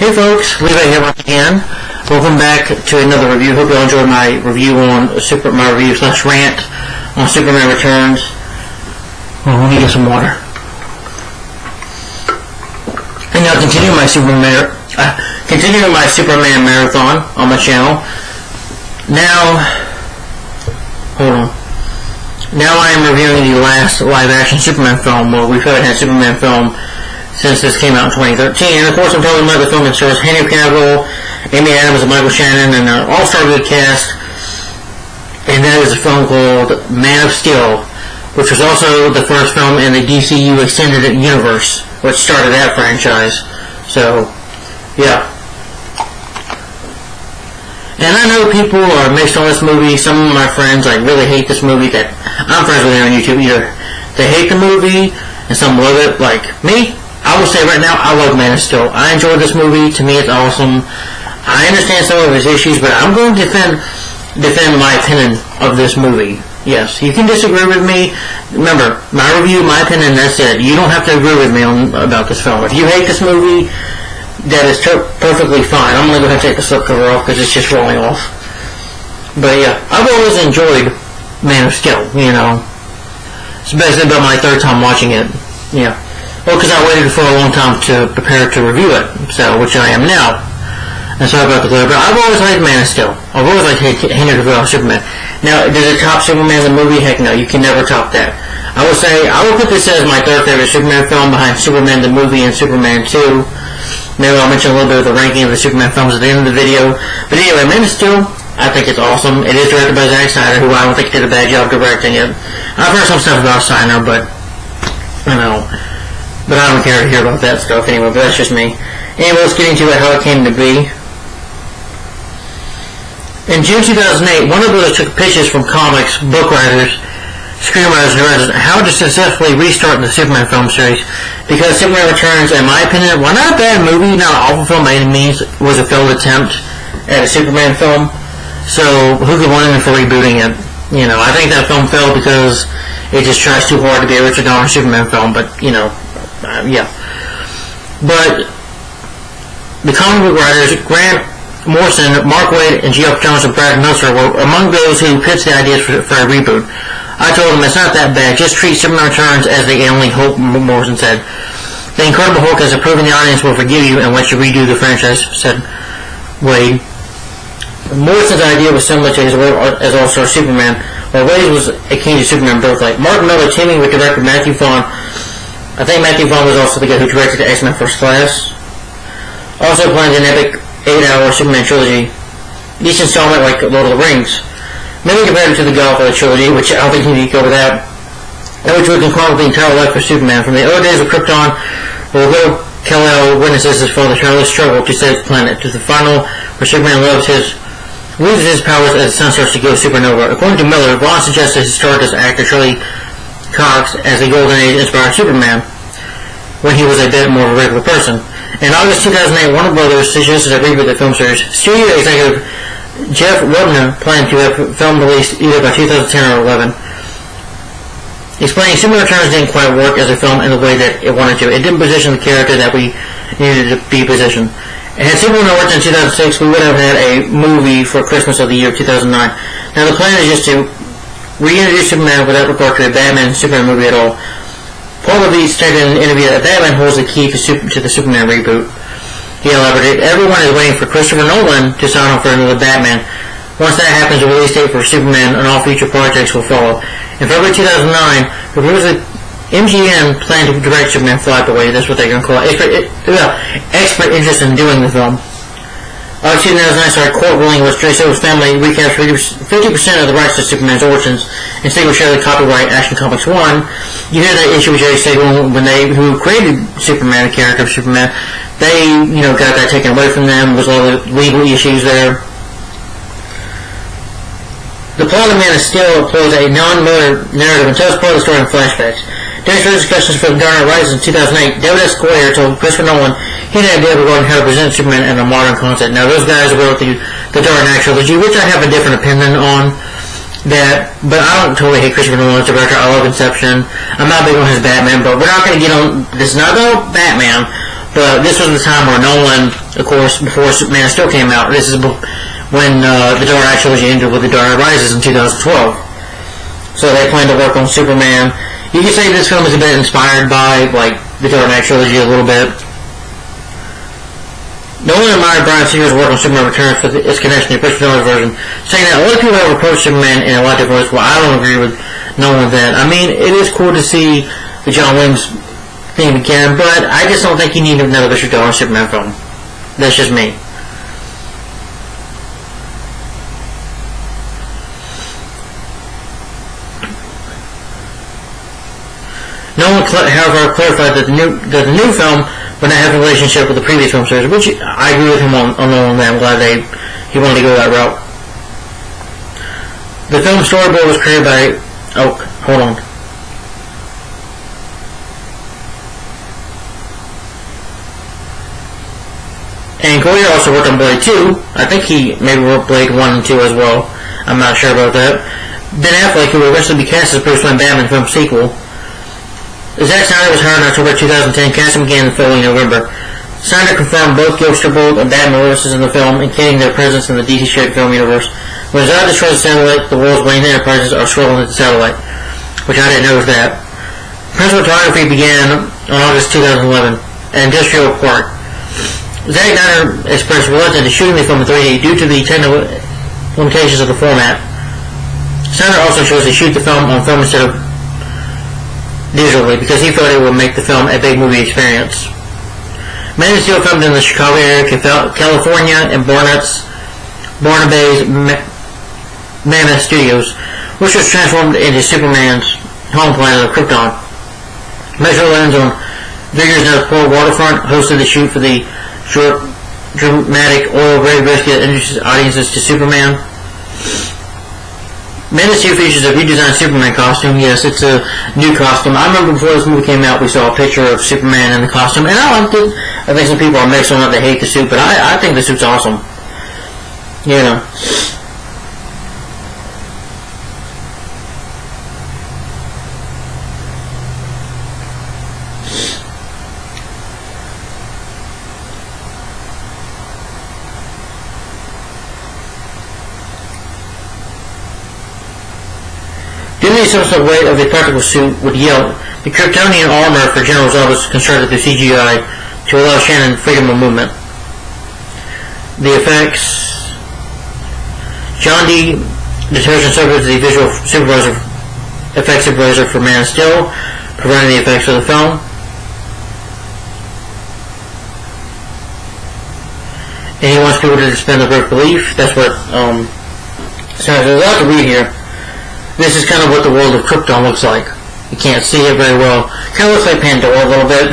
Hey folks, Levi here once again. Welcome back to another review. Hope you all enjoyed my review on my review / rant on Superman Returns. Oh, let me get some water. And now continuing my Superman marathon on my channel. Now, hold on. Now I am reviewing the last live-action Superman film. Well, we've had Superman film since this came out in 2013. And of course, I'm talking about the film that stars Henry Cavill, Amy Adams, and Michael Shannon, and an all-star good cast. And that is a film called Man of Steel, which was also the first film in the DCU Extended Universe, which started that franchise. So, yeah. And I know people are mixed on this movie. Some of my friends really hate this movie. That I'm friends with them on YouTube. Either they hate the movie and some love it. Like me, I will say right now, I love Man of Steel. I enjoyed this movie. To me, it's awesome. I understand some of his issues, but I'm going to defend my opinion of this movie. Yes, you can disagree with me. Remember, my review, my opinion, that's it. You don't have to agree with me about this film. If you hate this movie, that is perfectly fine. I'm going to go ahead and take the slipcover off because it's just rolling off. But yeah, I've always enjoyed Man of Steel, you know. It's basically about my third time watching it. Yeah. Well, because I waited for a long time to prepare to review it, so which I am now. And sorry about the glare, but I've always liked Man of Steel. I've always liked Henry Cavill Superman. Now, does it top Superman the movie? Heck no, you can never top that. I will put this as my third favorite Superman film behind Superman the movie and Superman 2. Maybe I'll mention a little bit of the ranking of the Superman films at the end of the video. But anyway, Man of Steel, I think it's awesome. It is directed by Zack Snyder, who I don't think did a bad job directing it. I've heard some stuff about Snyder, but I don't care to hear about that stuff anyway, but that's just me. Anyway, let's get into how it came to be. In June 2008, Warner Bros. Took pitches from comics, book writers, screenwriters, and writers how to successfully restart the Superman film series, because Superman Returns, in my opinion, while not a bad movie, not an awful film by any means, was a failed attempt at a Superman film. So who could blame him for rebooting it? You know, I think that film failed because it just tries too hard to be a Richard Donner Superman film. But yeah. But the comic book writers, Grant Morrison, Mark Waid, and Geoff Johns and Brad Meltzer were among those who pitched the ideas for a reboot. I told them it's not that bad, just treat Superman Returns as the only hope, Morrison said. The Incredible Hulk has proven the audience will forgive you and let you redo the franchise, said Waid. Morrison's idea was similar to his work as All-Star Superman, while Waid was akin to Superman Birthright. Mark Miller, teaming with director Matthew Vaughn. I think Matthew Vaughn was also the guy who directed X-Men First Class. Also planned an epic 8-hour Superman trilogy. Each installment like Lord of the Rings. Many compared it to the Godfather trilogy, which I don't think you need to go with that, and which would chronicle the entire life of Superman. From the early days of Krypton, where Will Kal-El witnesses his father Charlie's struggle to save the planet, to the final where Superman loses his powers as the sun starts to go supernova. According to Miller, Vaughn suggested his Stardust actor Charlie Cox as the Golden Age inspired Superman, when he was a bit more of a regular person. In August 2008, Warner Bros. Suggested a reboot of the film series. Studio executive Jeff Webner planned to have film released either by 2010 or 11. Explaining Superman Returns didn't quite work as a film in the way that it wanted to. It didn't position the character that we needed to be positioned. And had Superman worked in 2006, we would have had a movie for Christmas of the year 2009. Now the plan is just to reintroduce Superman without regard to a Batman and Superman movie at all. Paul Levine stated in an interview that Batman holds the key to the Superman reboot. He elaborated, everyone is waiting for Christopher Nolan to sign on for another Batman. Once that happens, a release date for Superman and all future projects will follow. In February 2009, reports that MGM planned to direct Superman Flyaway. That's what they're going to call it. Expert interest in doing the film. August 2009 started court ruling which Jay Silver's family recaptured 50% of the rights to Superman's origins and Siegel shared the copyright Action Comics 1. You hear that issue with Jerry Siegel when who created Superman, the character of Superman, they, got that taken away from them. There was a lot of legal issues there. The plot of Man of Steel employs a non-linear narrative and tells part of the story in flashbacks. During further discussions for The Dark Knight Rises in 2008, David S. Goyer told Christopher Nolan he had an idea regarding how to present Superman in a modern concept. Now, those guys wrote the Dark Knight trilogy, which I have a different opinion on. But I don't totally hate Christopher Nolan as a director. I love Inception. I'm not big on his Batman, but we're not going to get on. This is not about Batman, But this was the time where Nolan, of course, before Superman still came out, this is when the Dark Knight trilogy ended with The Dark Knight Rises in 2012. So they plan to work on Superman. You can say this film is a bit inspired by, like, the Dark Knight trilogy a little bit. Nolan admired Bryan Singer's work on Superman Returns for its connection to the Christopher Nolan version, saying that a lot of people have approached Superman in a lot of different ways. Well, I don't agree with Nolan with that. I mean, it is cool to see the John Williams theme again, but I just don't think you need another Richard Donner Superman film. That's just me. Nolan, however, clarified that the new film would not have a relationship with the previous film series, which I agree with him on Nolan. I'm glad he wanted to go that route. The film storyboard was created by... Oh, hold on. And Goyer also worked on Blade 2. I think he maybe wrote Blade 1 and 2 as well. I'm not sure about that. Ben Affleck, who would eventually be cast as Bruce Wayne Batman film sequel. Zack Snyder was hired in October 2010. Casting began in the following November. Snyder confirmed both Ghost Bolt and Batman voices in the film, indicating their presence in the DC shared film universe. When Zod destroys the satellite, the world's Wayne Enterprises are scrolling at the satellite, which I didn't know that. Principal photography began on August 2011 at Industrial Park. Zack Snyder expressed reluctance to shooting the film in 3D due to the technical limitations of the format. Snyder also chose to shoot the film on film instead of digitally because he thought it would make the film a big movie experience. Man of Steel filmed in the Chicago area, California, and Barnaby's Mammoth Studios, which was transformed into Superman's home planet of Krypton. Metro Lens on Vigor's North Pole waterfront hosted the shoot for the short, dramatic oil ray biscuit that introduces audiences to Superman. Man of Steel features a redesigned Superman costume. Yes, it's a new costume. I remember before this movie came out, we saw a picture of Superman in the costume, and I liked it. I think some people are mixed on it, they hate the suit, but I think the suit's awesome. You know. Due to the substantial weight of the practical suit would yield, the Kryptonian armor for General Zod was constructed through CGI to allow Shannon freedom of movement. The effects... John D. Detergent served as the visual effects supervisor for Man of Steel, providing the effects of the film. And he wants people to suspend their belief. That's what, so there's a lot to read here. This is kind of what the world of Krypton looks like. You can't see it very well. Kind of looks like Pandora a little bit.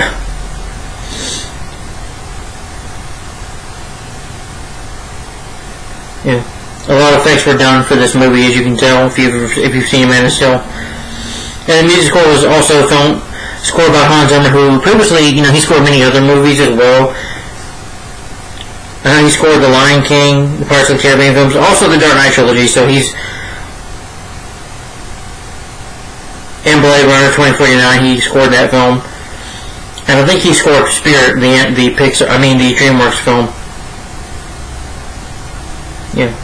Yeah, a lot of effects were done for this movie, as you can tell if you've seen Man of Steel. And the music score was also scored by Hans Zimmer, who previously, he scored many other movies as well. He scored The Lion King, the Pirates of the Caribbean films, also the Dark Knight trilogy. So he's in Blade Runner 2049. He scored that film, and I think he scored Spirit, the DreamWorks film. Yeah,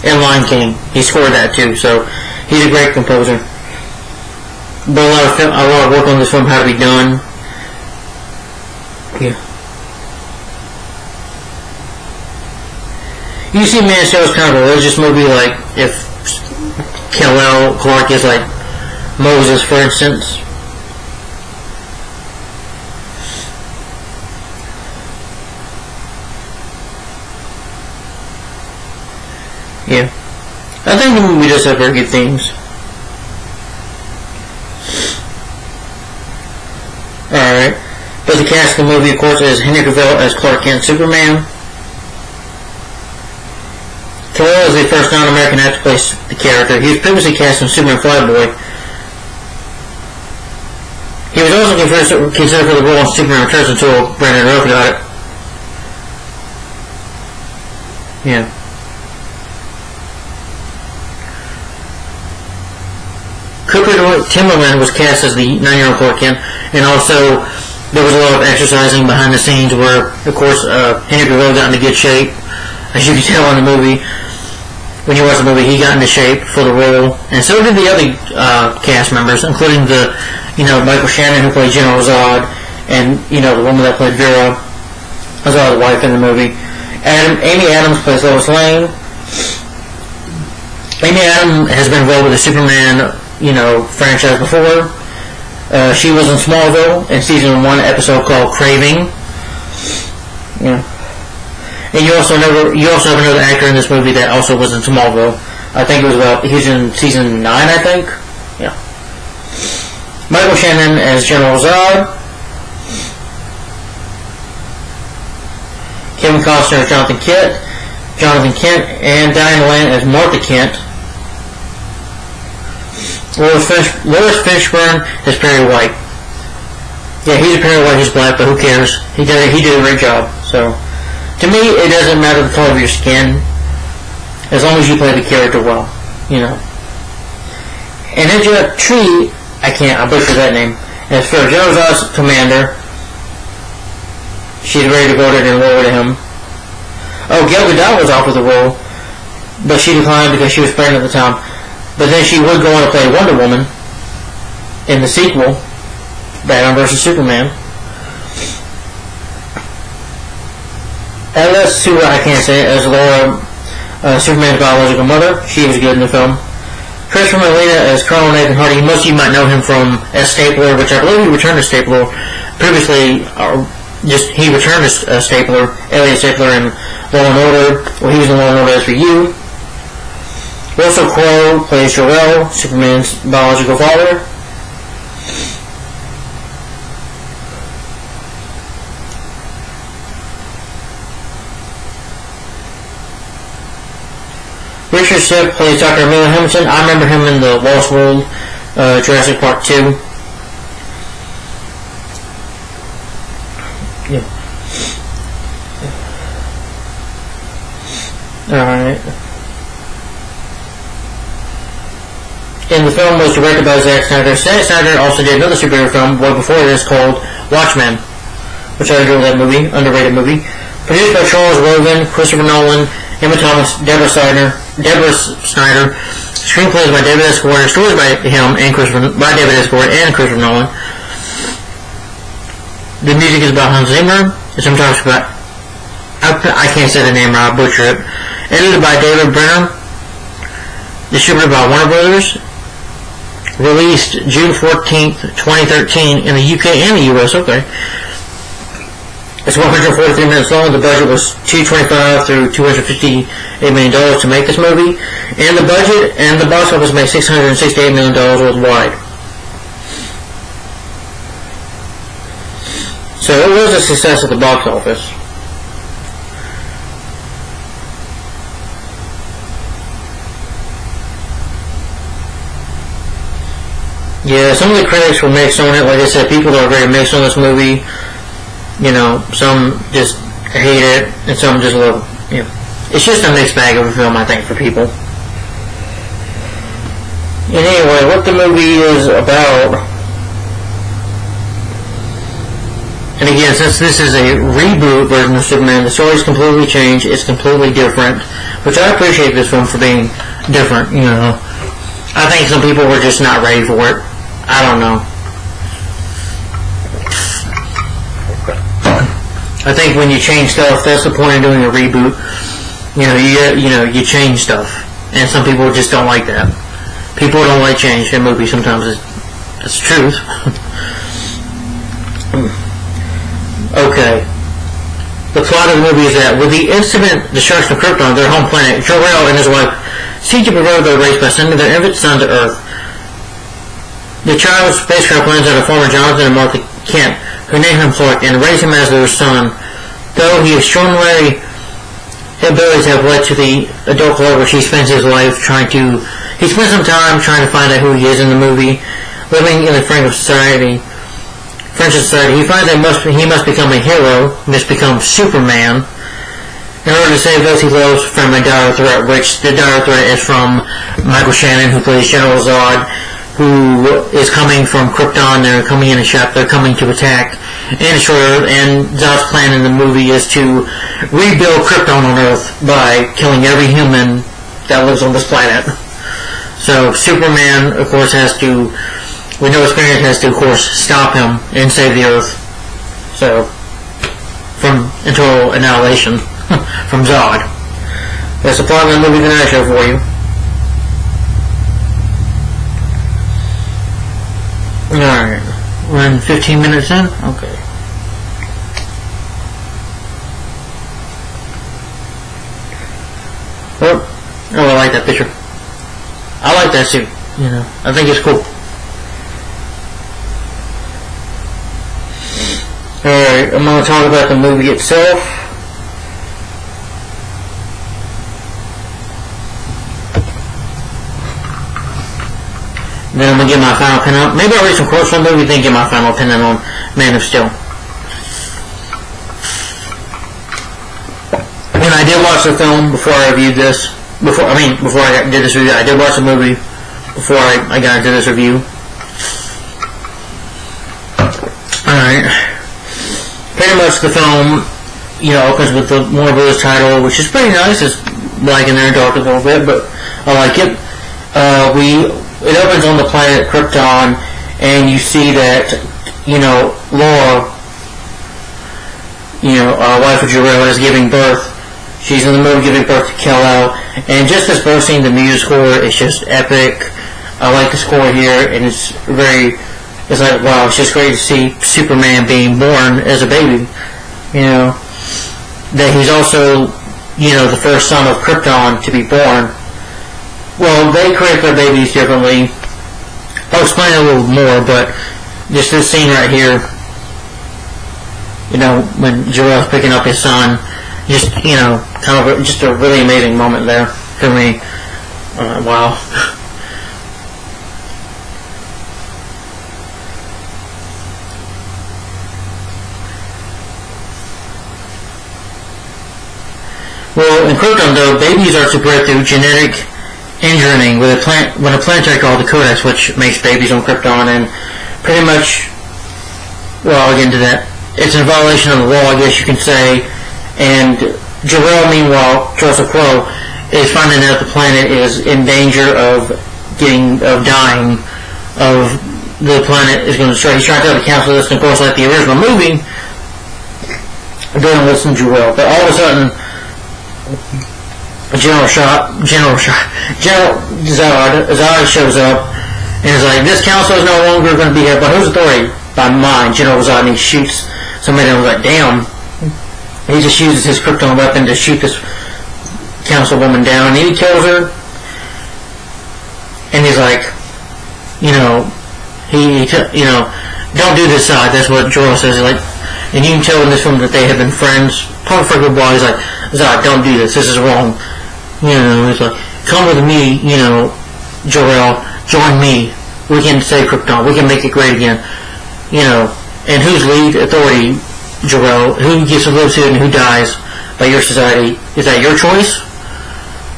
and Lion King. He scored that too. So he's a great composer. But a lot of work on this film had to be done. Yeah. You see Man of Steel is kind of a religious movie, like if Kal-El Clark is like Moses, for instance. Yeah. I think the movie does have very good themes. Alright. But the cast of the movie, of course, is Henry Cavill as Clark Kent Superman. Kal-El is the first non-American actor to play the character. He was previously cast in Superman Flyboy. He was also considered for the role in Superman Returns until Brandon Routh got it. Yeah. Cooper Timberland was cast as the 9-year-old Clark Kent, and also there was a lot of exercising behind the scenes where, of course, Henry Cavill got into good shape. As you can tell in the movie, when you watch the movie, he got into shape for the role, and so did the other cast members, including Michael Shannon, who played General Zod, and the woman that played Vera Zod, the wife in the movie. Amy Adams plays Lois Lane. Amy Adams has been involved with the Superman, franchise before. She was in Smallville in season 1 episode called Craving. And you also have another actor in this movie that also was in Smallville. I think he was in season 9, I think. Yeah. Michael Shannon as General Zod. Kevin Costner as Jonathan Kent, and Diane Lane as Martha Kent. Lois Fishburne as Perry White. Yeah, he's a Perry White, he's black, but who cares? He did a great job. So, to me, it doesn't matter the color of your skin, as long as you play the character well, And Angela Tree, I butchered that name. As for General Zod's commander, she's very devoted and loyal to him. Oh, Gal Gadot was offered the role, but she declined because she was pregnant at the time. But then she would go on to play Wonder Woman in the sequel, Batman vs. Superman. Alice, who I can't say it, as Laura, Superman's biological mother. She was good in the film. Christopher Molina as Colonel Nathan Hardy. Most of you might know him from as Stapler, which I believe he returned as Stapler previously. He returned as Stapler, Elliot Stapler in Law and Order. Well, he was in Law and Order SVU. Russell Crowe plays Jor-El, Superman's biological father. Richard Sipp plays Dr. Emil Hamilton. I remember him in the Lost World, Jurassic Park 2. Yeah. Alright. And the film was directed by Zack Snyder. Zack Snyder also did another superhero film, one before this, called Watchmen, which I enjoyed that movie, underrated movie. Produced by Charles Roven, Christopher Nolan, Emma Thomas, Deborah Snyder. Screenplays by David S. Goyer. Stories by him and by David S. Goyer and Christopher Nolan. The music is about Hans Zimmer. Sometimes about I can't say the name right. I'll butcher it. Edited by David Brenner. Distributed by Warner Brothers. Released June 14th, 2013 in the UK and the US. Okay. It's 143 minutes long. The budget was $225 through $258 million to make this movie. And the budget and the box office made $668 million worldwide. So it was a success at the box office. Yeah, some of the critics were mixed on it. Like I said, people are very mixed on this movie. Some just hate it, and some just love it. It's just a mixed bag of a film, I think, for people. And anyway, what the movie is about, and again, since this is a reboot version of Superman, the story's completely changed, it's completely different, which I appreciate this film for being different, I think some people were just not ready for it. I don't know. I think when you change stuff, that's the point of doing a reboot. You change stuff, and some people just don't like that. People don't like change in movies. Sometimes it's the truth. Okay. The plot of the movie is that with the instant destruction of Krypton, their home planet, Jor-El and his wife seek to preserve their race by sending their infant son to Earth. The child's spacecraft lands at a former Jonathan and Martha Kent, who name him Clark and raise him as their son. Though he extraordinary abilities have led to the adult Clark, where he spends his life he spends some time trying to find out who he is in the movie, living in the French society. He finds that he must become a hero, must become Superman, in order to save those he loves from a dire threat, which the dire threat is from Michael Shannon, who plays General Zod, who is coming from Krypton. They're coming in a ship. They're coming to attack and destroy Earth. And Zod's plan in the movie is to rebuild Krypton on Earth by killing every human that lives on this planet. So Superman, of course, with no experience, has to, of course, stop him and save the Earth. So, from total annihilation from Zod. That's the plot of the movie that I show for you. Alright, we're in 15 minutes in? Okay. Oh, I like that picture. I like that suit, I think it's cool. Alright, I'm going to talk about the movie itself. Then I'm going to give my final opinion on... Maybe I'll read some quotes from the movie, then give my final opinion on Man of Steel. And I did watch the film before I reviewed this. Before I did this review, I did watch the movie before I got into this review. Alright. Pretty much the film, opens with the Warner Bros. Title, which is pretty nice. It's black in there and dark a little bit, but I like it. It opens on the planet Krypton, and you see that, Laura, wife of Jor-El, is giving birth. She's in the middle of giving birth to Kal-El, and just this birth scene, the music score is just epic. I like the score here, and it's like, wow, it's just great to see Superman being born as a baby. That he's also, the first son of Krypton to be born. Well, they create their babies differently. I'll explain a little more, but just this scene right here, when Jor-El's picking up his son, just, just a really amazing moment there for me. Wow. Well, in Krypton, though, babies are spread through genetic engineering when a planetary called the Codex, which makes babies on Krypton, and pretty much, well, I'll get into that. It's a violation of the law, I guess you can say, and Jor-El, meanwhile, Joseph Crow, is finding out the planet is in danger of dying, the planet is going to destroy. He's trying to tell the council this, and of course, like the original movie, they don't listen to Jor-El, but all of a sudden, General Zod shows up and is like, this council is no longer going to be here, but whose authority? By mine, General Zod, and he shoots somebody that was like, damn. He just uses his Krypton weapon to shoot this councilwoman down, and he kills her. And he's like, don't do this, Zod. That's what Jor-El says. Like, and you can tell in this film that they have been friends. Probably for a good while. He's like, Zod, don't do this. This is wrong. He's like, come with me, Jor-El, join me. We can save Krypton. We can make it great again. And whose lead authority, Jor-El? Who gets to live soon and who dies by your society? Is that your choice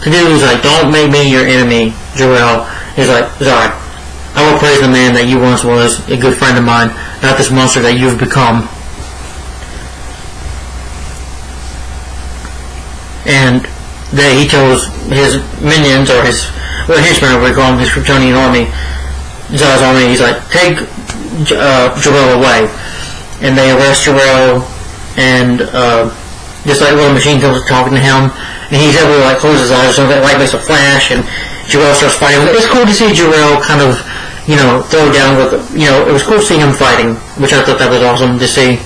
to do? He's like, don't make me your enemy, Jor-El. He's like, Zod, I will praise the man that you once was, a good friend of mine, not this monster that you've become. And that he tells his minions, or his henchmen, we call him, his Kryptonian army, Zod's army, he's like, take Jor-El away. And they arrest Jor-El, and just like little machine comes talking to him, and he's able to close his eyes, so that light makes a flash, and Jor-El starts fighting with it. It's cool to see Jor-El kind of, throw down with, it was cool to see him fighting, which I thought that was awesome to see.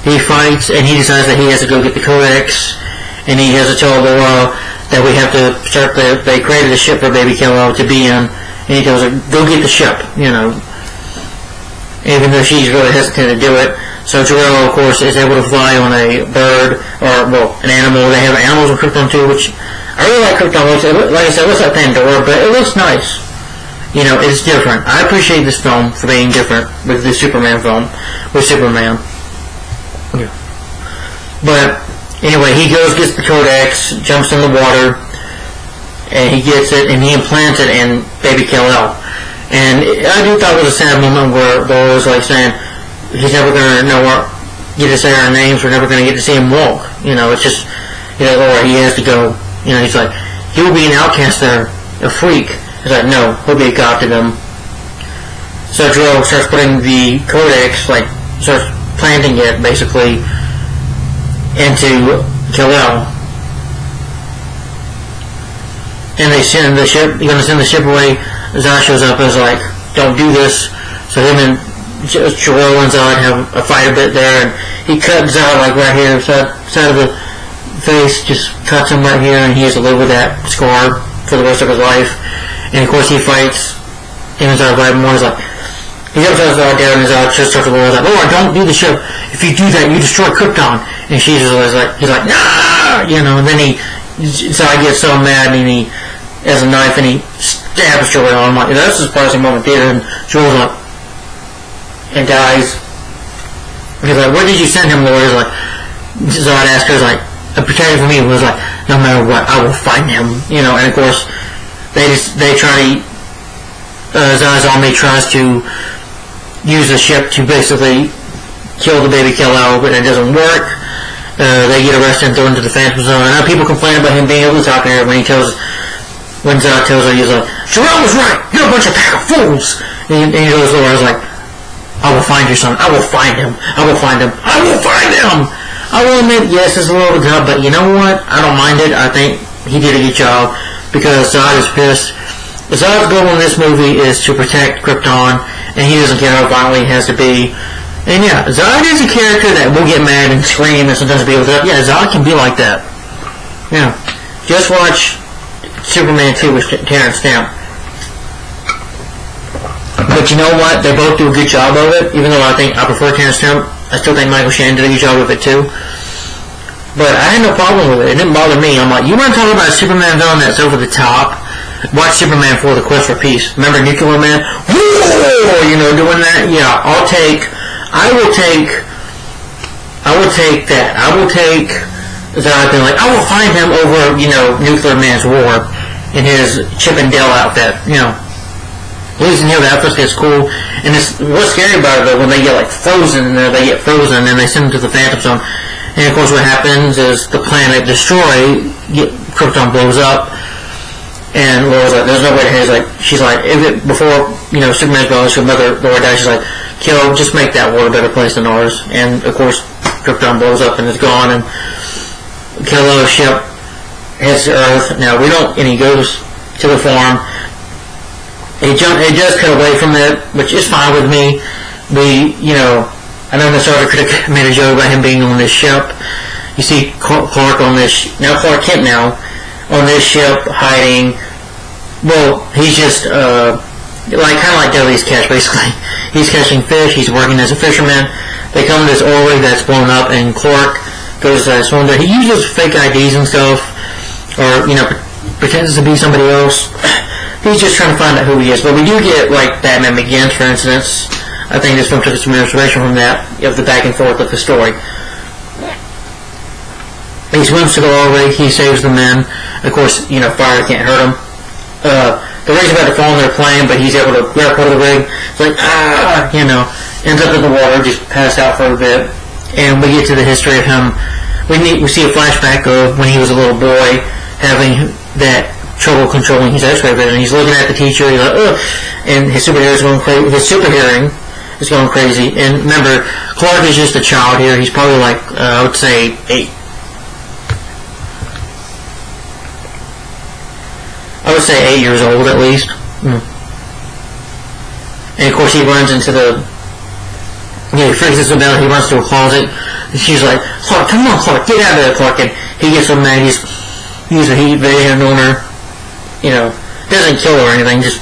He fights, and he decides that he has to go get the Codex, and he has to tell Laura that we have to start they created a ship for baby Kal-El to be in, and he tells her, go get the ship, even though she's really hesitant to do it. So Jor-El, of course, is able to fly on a bird, or, an animal. They have animals on Krypton, too, which, I really like Krypton. Like I said, it looks like Pandora, but it looks nice. It's different. I appreciate this film for being different with the Superman film, with Superman. Yeah. But anyway, he gets the Codex, jumps in the water, and he gets it, and he implants it in baby Kal-El. And I do thought it was a sad moment where Laura was like saying, he's never going to get to say our names, we're never going to get to see him walk. It's just, Laura, he has to go. He's like, he will be an outcast there, a freak. He's like, no, he'll be a god to them. So Joe starts putting the codex, starts planting it, basically, into Kal-El. And they send the ship, you're going to send the ship away. Zod shows up and is like, don't do this. So him and Joel and Zod have a fight a bit there, and he cuts Zod right here, side of the face, just cuts him right here, and he has to live with that scar for the rest of his life. And of course he fights him and Zod right more. He's like, he jumps out of Zod down, and Zod just starts to roll. He's like, Lord, don't do the ship. If you do that, you destroy Krypton. And she's just like, he's like, nah, and then Zod gets so mad, and he has a knife, and he stabs Joel. I'm like, that's a surprising moment there, and Joel's like, and dies. He's like, where did you send him, Lord? He's like, Zod asked her, like, a protector for me was like, no matter what, I will find him, and of course, they try to, Zod's army tries to use the ship to basically kill the baby Kal-El, but it doesn't work. They get arrested and thrown into the Phantom Zone. I know people complain about him being able to talk to her when Zod tells her, he's like, Jarrell was right, you're a bunch of pack of fools. And he goes over, I was like, I will find your son, I will find him, I will find him, I will find him. I will admit, yes, it's a little tough, but you know what, I don't mind it. I think he did a good job, because Zod is pissed. Zod's goal in this movie is to protect Krypton, and he doesn't care how violent he has to be. And yeah, Zod is a character that will get mad and scream and sometimes be able to, yeah, Zod can be like that. Yeah. Just watch Superman 2 with Terrence Stamp. But you know what? They both do a good job of it. Even though I prefer Terrence Stamp, I still think Michael Shannon did a good job of it too. But I had no problem with it. It didn't bother me. I'm like, you want to talk about a Superman villain that's over the top? Watch Superman 4: The Quest for Peace. Remember Nuclear Man? Whoa! Doing that? Yeah, I will take that. I will take Zod being like, I will find him over, Nuclear Man's war in his Chip and Dale outfit, At least in here the outfit gets cool. And what's scary about it though, when they get frozen in there, they get frozen and they send them to the Phantom Zone. And of course what happens is the planet Krypton blows up. And Laura's like, there's no way to hit. She's like, before, Superman's brother, mother, Laura dies, she's like, just make that world a better place than ours. And of course, Krypton blows up and it's gone, and Kal-El's ship hits the Earth. Now, and he goes to the farm. He does cut away from it, which is fine with me. I know Miss Arthur could have made a joke about him being on this ship. You see Clark on this, Clark Kent now, on this ship, hiding. Well, he's just, kind of like Deadliest Catch, basically. He's catching fish, he's working as a fisherman. They come to this oil rig that's blown up, and Clark goes to swim there. He uses fake IDs and stuff, or, pretends to be somebody else. He's just trying to find out who he is. But we do get, Batman Begins, for instance. I think this film took some inspiration from that, of the back and forth of the story. He swims to the oil rig, he saves the men. Of course, fire can't hurt him. The rig's about to fall in their plane, but he's able to grab hold of the rig. It's like, ends up in the water, just passed out for a bit. And we get to the history of him. We see a flashback of when he was a little boy, having that trouble controlling his X-ray vision. He's looking at the teacher, he's like, ugh, and his superhearing is going crazy. And remember, Clark is just a child here. He's probably I would say 8. I would say 8 years old at least. And of course he runs into he freaks us about, he runs to a closet, and she's like, Clark, come on Clark, get out of there Clark, and he gets so mad, he's a heat vision on her, doesn't kill her or anything, just,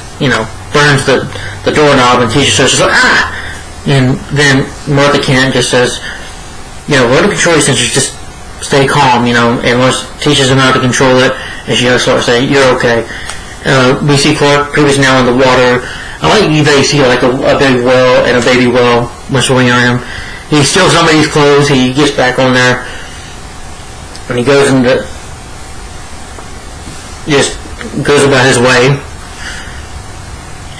burns the doorknob, and teacher says, she's like, ah! And then Martha Kent just says, let her control your senses, just stay calm, and once teaches him how to control it, and she starts to say, you're okay. We see Clark, who is now in the water. I like that you see a big well and a baby well swimming on him. He steals somebody's clothes, he gets back on there, and he goes just goes about his way.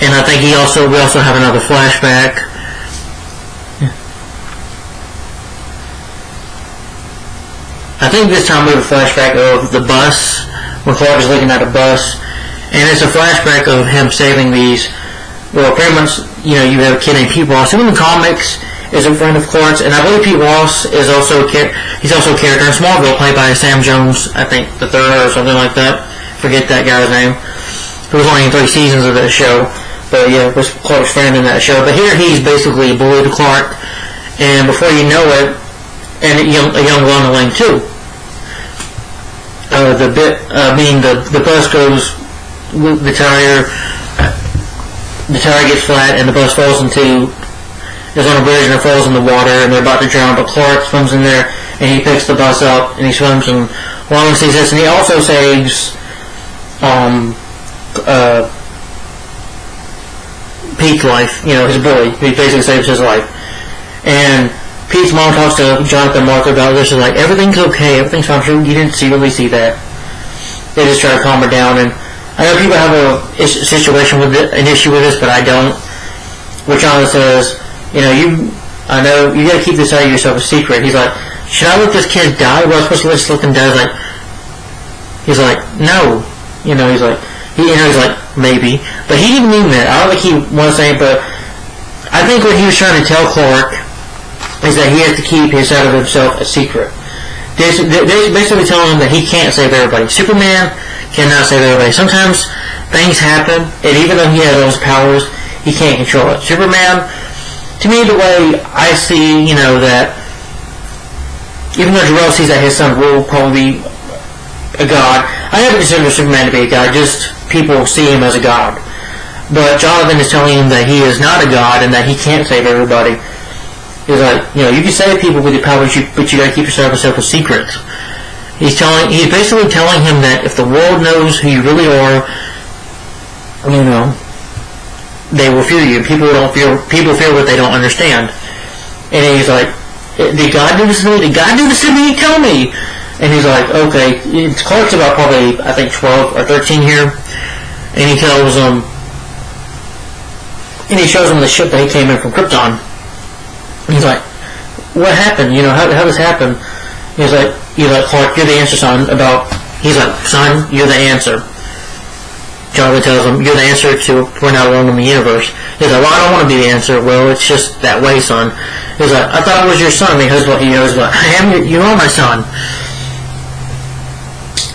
And I think we also have another flashback. I think this time we have a flashback of the bus, when Clark is looking at a bus, and it's a flashback of him saving these. Well, pretty much, you have a kid named Pete Ross, who in the comics is a friend of Clark's, and I believe Pete Ross is also he's also a character in Smallville, played by Sam Jones, I think the third or something like that. Forget that guy's name. He was only in 3 seasons of that show, but yeah, was Clark's friend in that show. But here he's basically a bully to Clark, and before you know it, and a young Lois Lane too. The bus goes, the tire gets flat and the bus is on a bridge and it falls in the water and they're about to drown, but Clark swims in there and he picks the bus up and he swims, and Lois sees this, and he also saves Pete's life, his boy. He basically saves his life. And Pete's mom talks to Jonathan Martha about this, and like, everything's okay, everything's fine. Sure, you didn't really see that. They just try to calm her down, and I know people have an issue with this, but I don't. Where Jonathan says, I know you gotta keep this out of yourself a secret. He's like, should I let this kid die? Well, I'm supposed to let him die. He's like, no. He's like, maybe. But he didn't mean that. I don't think he was saying, but I think what he was trying to tell Clark is that he has to keep his side of himself a secret. They're basically telling him that he can't save everybody. Superman cannot save everybody. Sometimes things happen, and even though he has those powers, he can't control it. Superman, to me, the way I see, that even though Jor-El sees that his son will probably be a god, I never consider Superman to be a god, just people see him as a god. But Jonathan is telling him that he is not a god and that he can't save everybody. He's like, you can save people with your powers, but you gotta keep yourself a secret. He's basically telling him that if the world knows who you really are, they will fear you. People fear what they don't understand. And he's like, did God do this to me? Did God do this to me? Tell me. And he's like, okay. Clark's about probably, I think, 12 or 13 here. And he tells him, and he shows him the ship that he came in from Krypton. And he's like, what happened? How this happened? He's like, Clark, you're the answer, son. He's like, son, you're the answer. Jonathan tells him, you're the answer to we're not alone in the universe. He's like, well, I don't want to be the answer. Well, it's just that way, son. He's like, I thought it was your son. He goes, you are my son.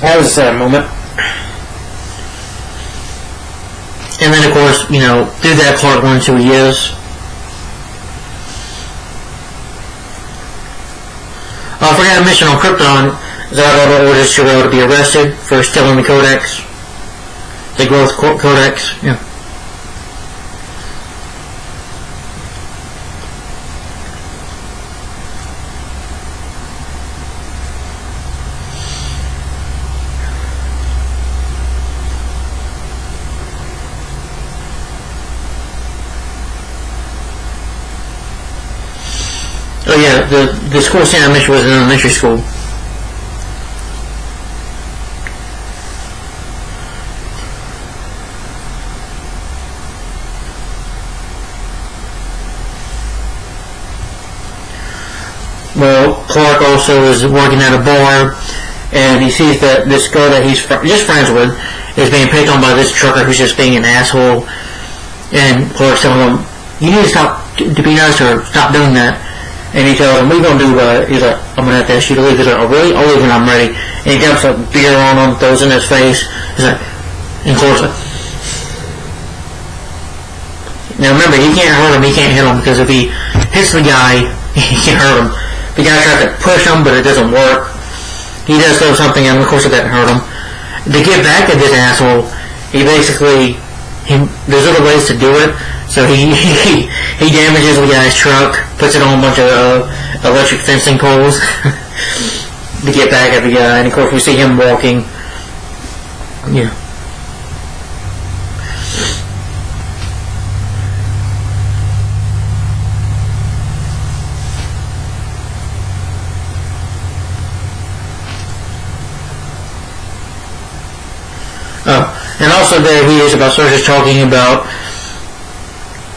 That was a sad moment. And then, of course, through that, Clark learns who he is. I forgot to mention on Krypton, Zod orders Jor-El to be arrested for stealing the Codex. The Growth Codex, yeah. Oh yeah, the school scene I mentioned was an elementary school. Well, Clark also is working at a bar, and he sees that this girl that he's just friends with is being picked on by this trucker who's just being an asshole. And Clark's telling him, you need to be nice to her, stop doing that. And he tells him, what are you going to do about it? He's like, I'm going to have to ask you to leave. He's like, oh really? I'll leave when I'm ready. And he dumps a beer on him, throws it in his face. He's like, and Clark's like, now remember, he can't hurt him, he can't hit him, because if he hits the guy, he can't hurt him. The guy tries to push him, but it doesn't work. He does throw something at him, of course it doesn't hurt him. To get back at this asshole, there's other ways to do it. So he damages the guy's truck, puts it on a bunch of electric fencing poles to get back at the guy. And of course we see him walking. Yeah. Oh, and also there he is about starts talking about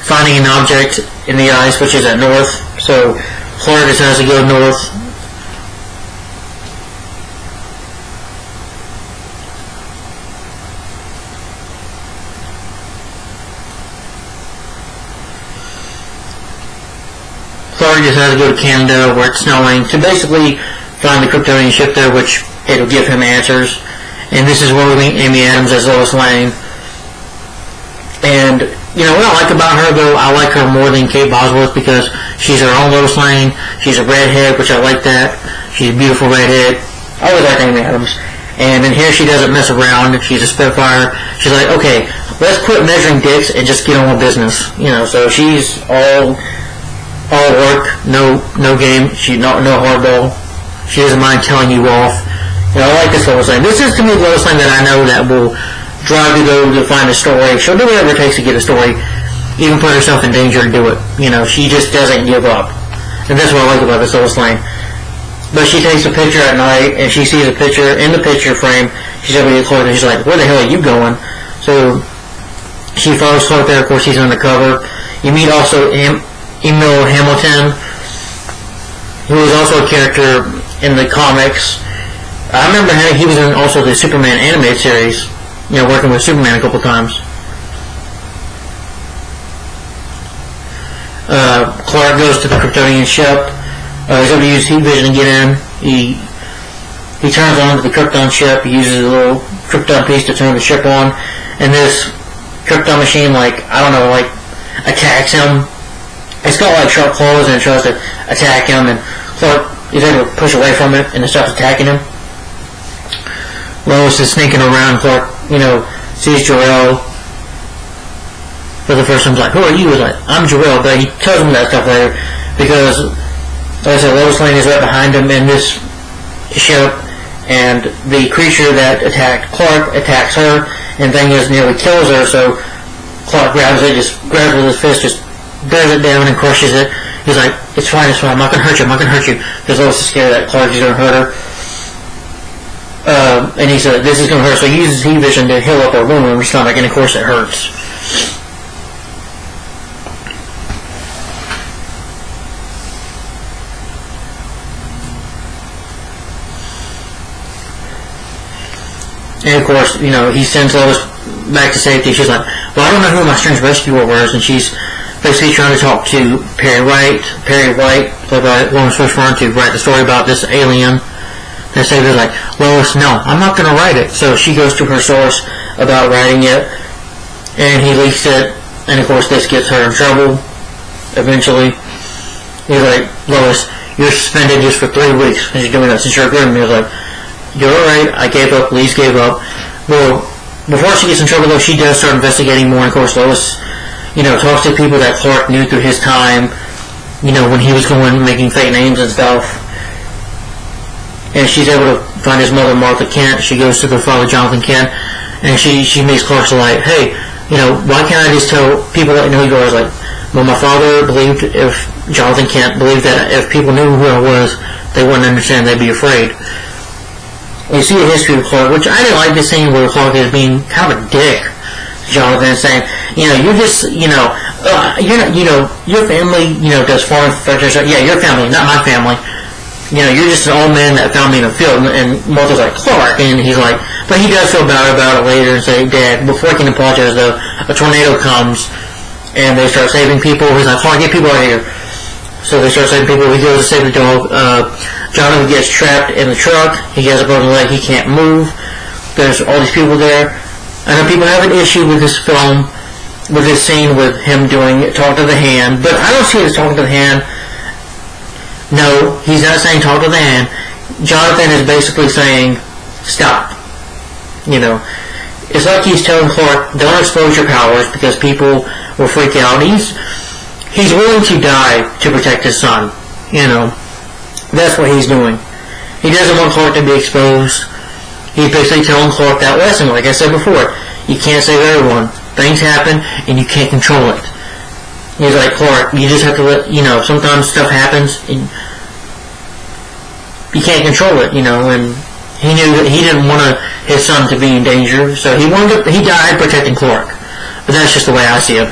finding an object in the ice, which is at north. So Clark decides to go north. Clark decides to go to Canada where it's snowing to basically find the Kryptonian ship there, which it'll give him answers. And this is where we meet Amy Adams as Lois Lane. And, you know, what I like about her, though, I like her more than Kate Bosworth because she's her own Lois Lane. She's a redhead, which I like that. She's a beautiful redhead. I always like Amy Adams. And in here, she doesn't mess around. She's a spitfire. She's like, okay, let's quit measuring dicks and just get on with business. You know, so she's all work, no game. She's no hardball. She doesn't mind telling you off. You know, I like this Lois Lane. This is, to me, Lois Lane that I know that will drive you to find a story. She'll do whatever it takes to get a story, even put herself in danger to do it. You know, she just doesn't give up. And that's what I like about this Lois Lane. But she takes a picture at night, and she sees a picture in the picture frame. She's able to get Clark, and she's like, where the hell are you going? So she follows Clark there. Of course, he's undercover. You meet also Emil Hamilton, who is also a character in the comics. I remember he was in also the Superman animated series, you know, working with Superman a couple times. Clark goes to the Kryptonian ship. He's able to use heat vision to get in. He turns on to the Krypton ship. He uses a little Krypton piece to turn the ship on. And this Krypton machine, attacks him. It's got, sharp claws, and it tries to attack him. And Clark is able to push away from it, and it stops attacking him. Lois is sneaking around. Clark, sees Jor-El for the first time. He's like, who are you? He's like, I'm Jor-El, but he tells him that stuff later because, like I said, Lois Lane is right behind him in this ship, and the creature that attacked Clark attacks her, and thing is nearly kills her, so Clark grabs it, just grabs it with his fist, just bears it down and crushes it. He's like, it's fine, I'm not gonna hurt you, because Lois is scared that Clark is gonna hurt her. And he said, this is going to hurt, so he uses heat vision to heal up her wound in her stomach, and of course it hurts. And of course, he sends Lois back to safety. She's like, well, I don't know who my strange rescuer was, and she's basically trying to talk to Perry White, played by Lawrence Fishburne, to write the story about this alien. And Saber's like, Lois, no, I'm not going to write it. So she goes to her source about writing it, and he leaks it, and of course this gets her in trouble, eventually. He's like, Lois, you're suspended just for 3 weeks because you're doing that since you're a criminal. He was like, you're alright, I gave up, Lise gave up. Well, before she gets in trouble though, she does start investigating more, and of course Lois, talks to people that Clark knew through his time, when he was going making fake names and stuff. And she's able to find his mother, Martha Kent. She goes to the father, Jonathan Kent, and she makes Clark like, hey, why can't I just tell people that know who you are? Like, well, my father believed Jonathan Kent believed that if people knew who I was, they wouldn't understand, they'd be afraid. And you see the history of Clark, which I didn't like this scene where Clark is being kind of a dick to Jonathan, saying, you're just, your family, does foreign factors. Yeah, your family, not my family. You're just an old man that found me in a field. And Martha's like, Clark. And he's like, but he does feel bad about it later and say, Dad, before he can apologize, though, a tornado comes and they start saving people. He's like, Clark, get people out of here. So they start saving people. He goes to save the dog. Jonathan gets trapped in the truck. He has a broken leg. He can't move. There's all these people there. I know people have an issue with this film, with this scene with him doing Talk to the Hand, but I don't see it as Talk to the Hand. No, he's not saying talk to the hand. Jonathan is basically saying, stop. It's like he's telling Clark, don't expose your powers because people will freak out. He's willing to die to protect his son. That's what he's doing. He doesn't want Clark to be exposed. He's basically telling Clark that lesson, like I said before. You can't save everyone. Things happen, and you can't control it. He's like, Clark, you just have to let, sometimes stuff happens, and you can't control it, and he knew that he didn't want his son to be in danger, so he died protecting Clark. But that's just the way I see it.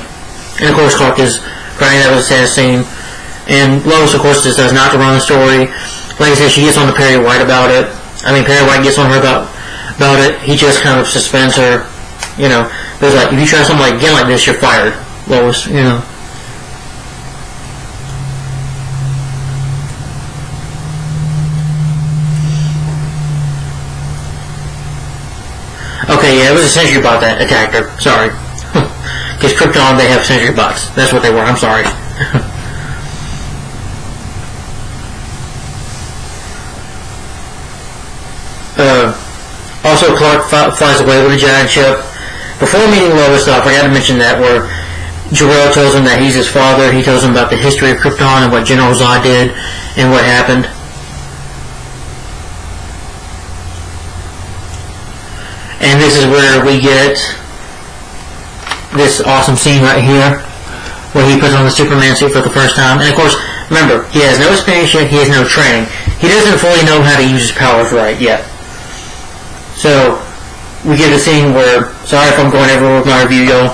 And of course Clark is crying. That was a sad scene. And Lois, of course, just does not run the story. Like I said, she gets on to Perry White about it. Perry White gets on her about it. He just kind of suspends her. There's like, if you try something again like this, you're fired, Lois. Okay, yeah, it was a sentry bot that attacked her. Sorry. Because Krypton, they have sentry bots. That's what they were. I'm sorry. Also, Clark flies away with a giant ship. Before meeting Lois, though, I forgot to mention that, where Jor-El tells him that he's his father. He tells him about the history of Krypton and what General Zod did and what happened. And this is where we get this awesome scene right here, where he puts on the Superman suit for the first time. And of course, remember, he has no experience yet, he has no training. He doesn't fully know how to use his powers right yet. So, we get a scene where, sorry if I'm going everywhere with my review, y'all,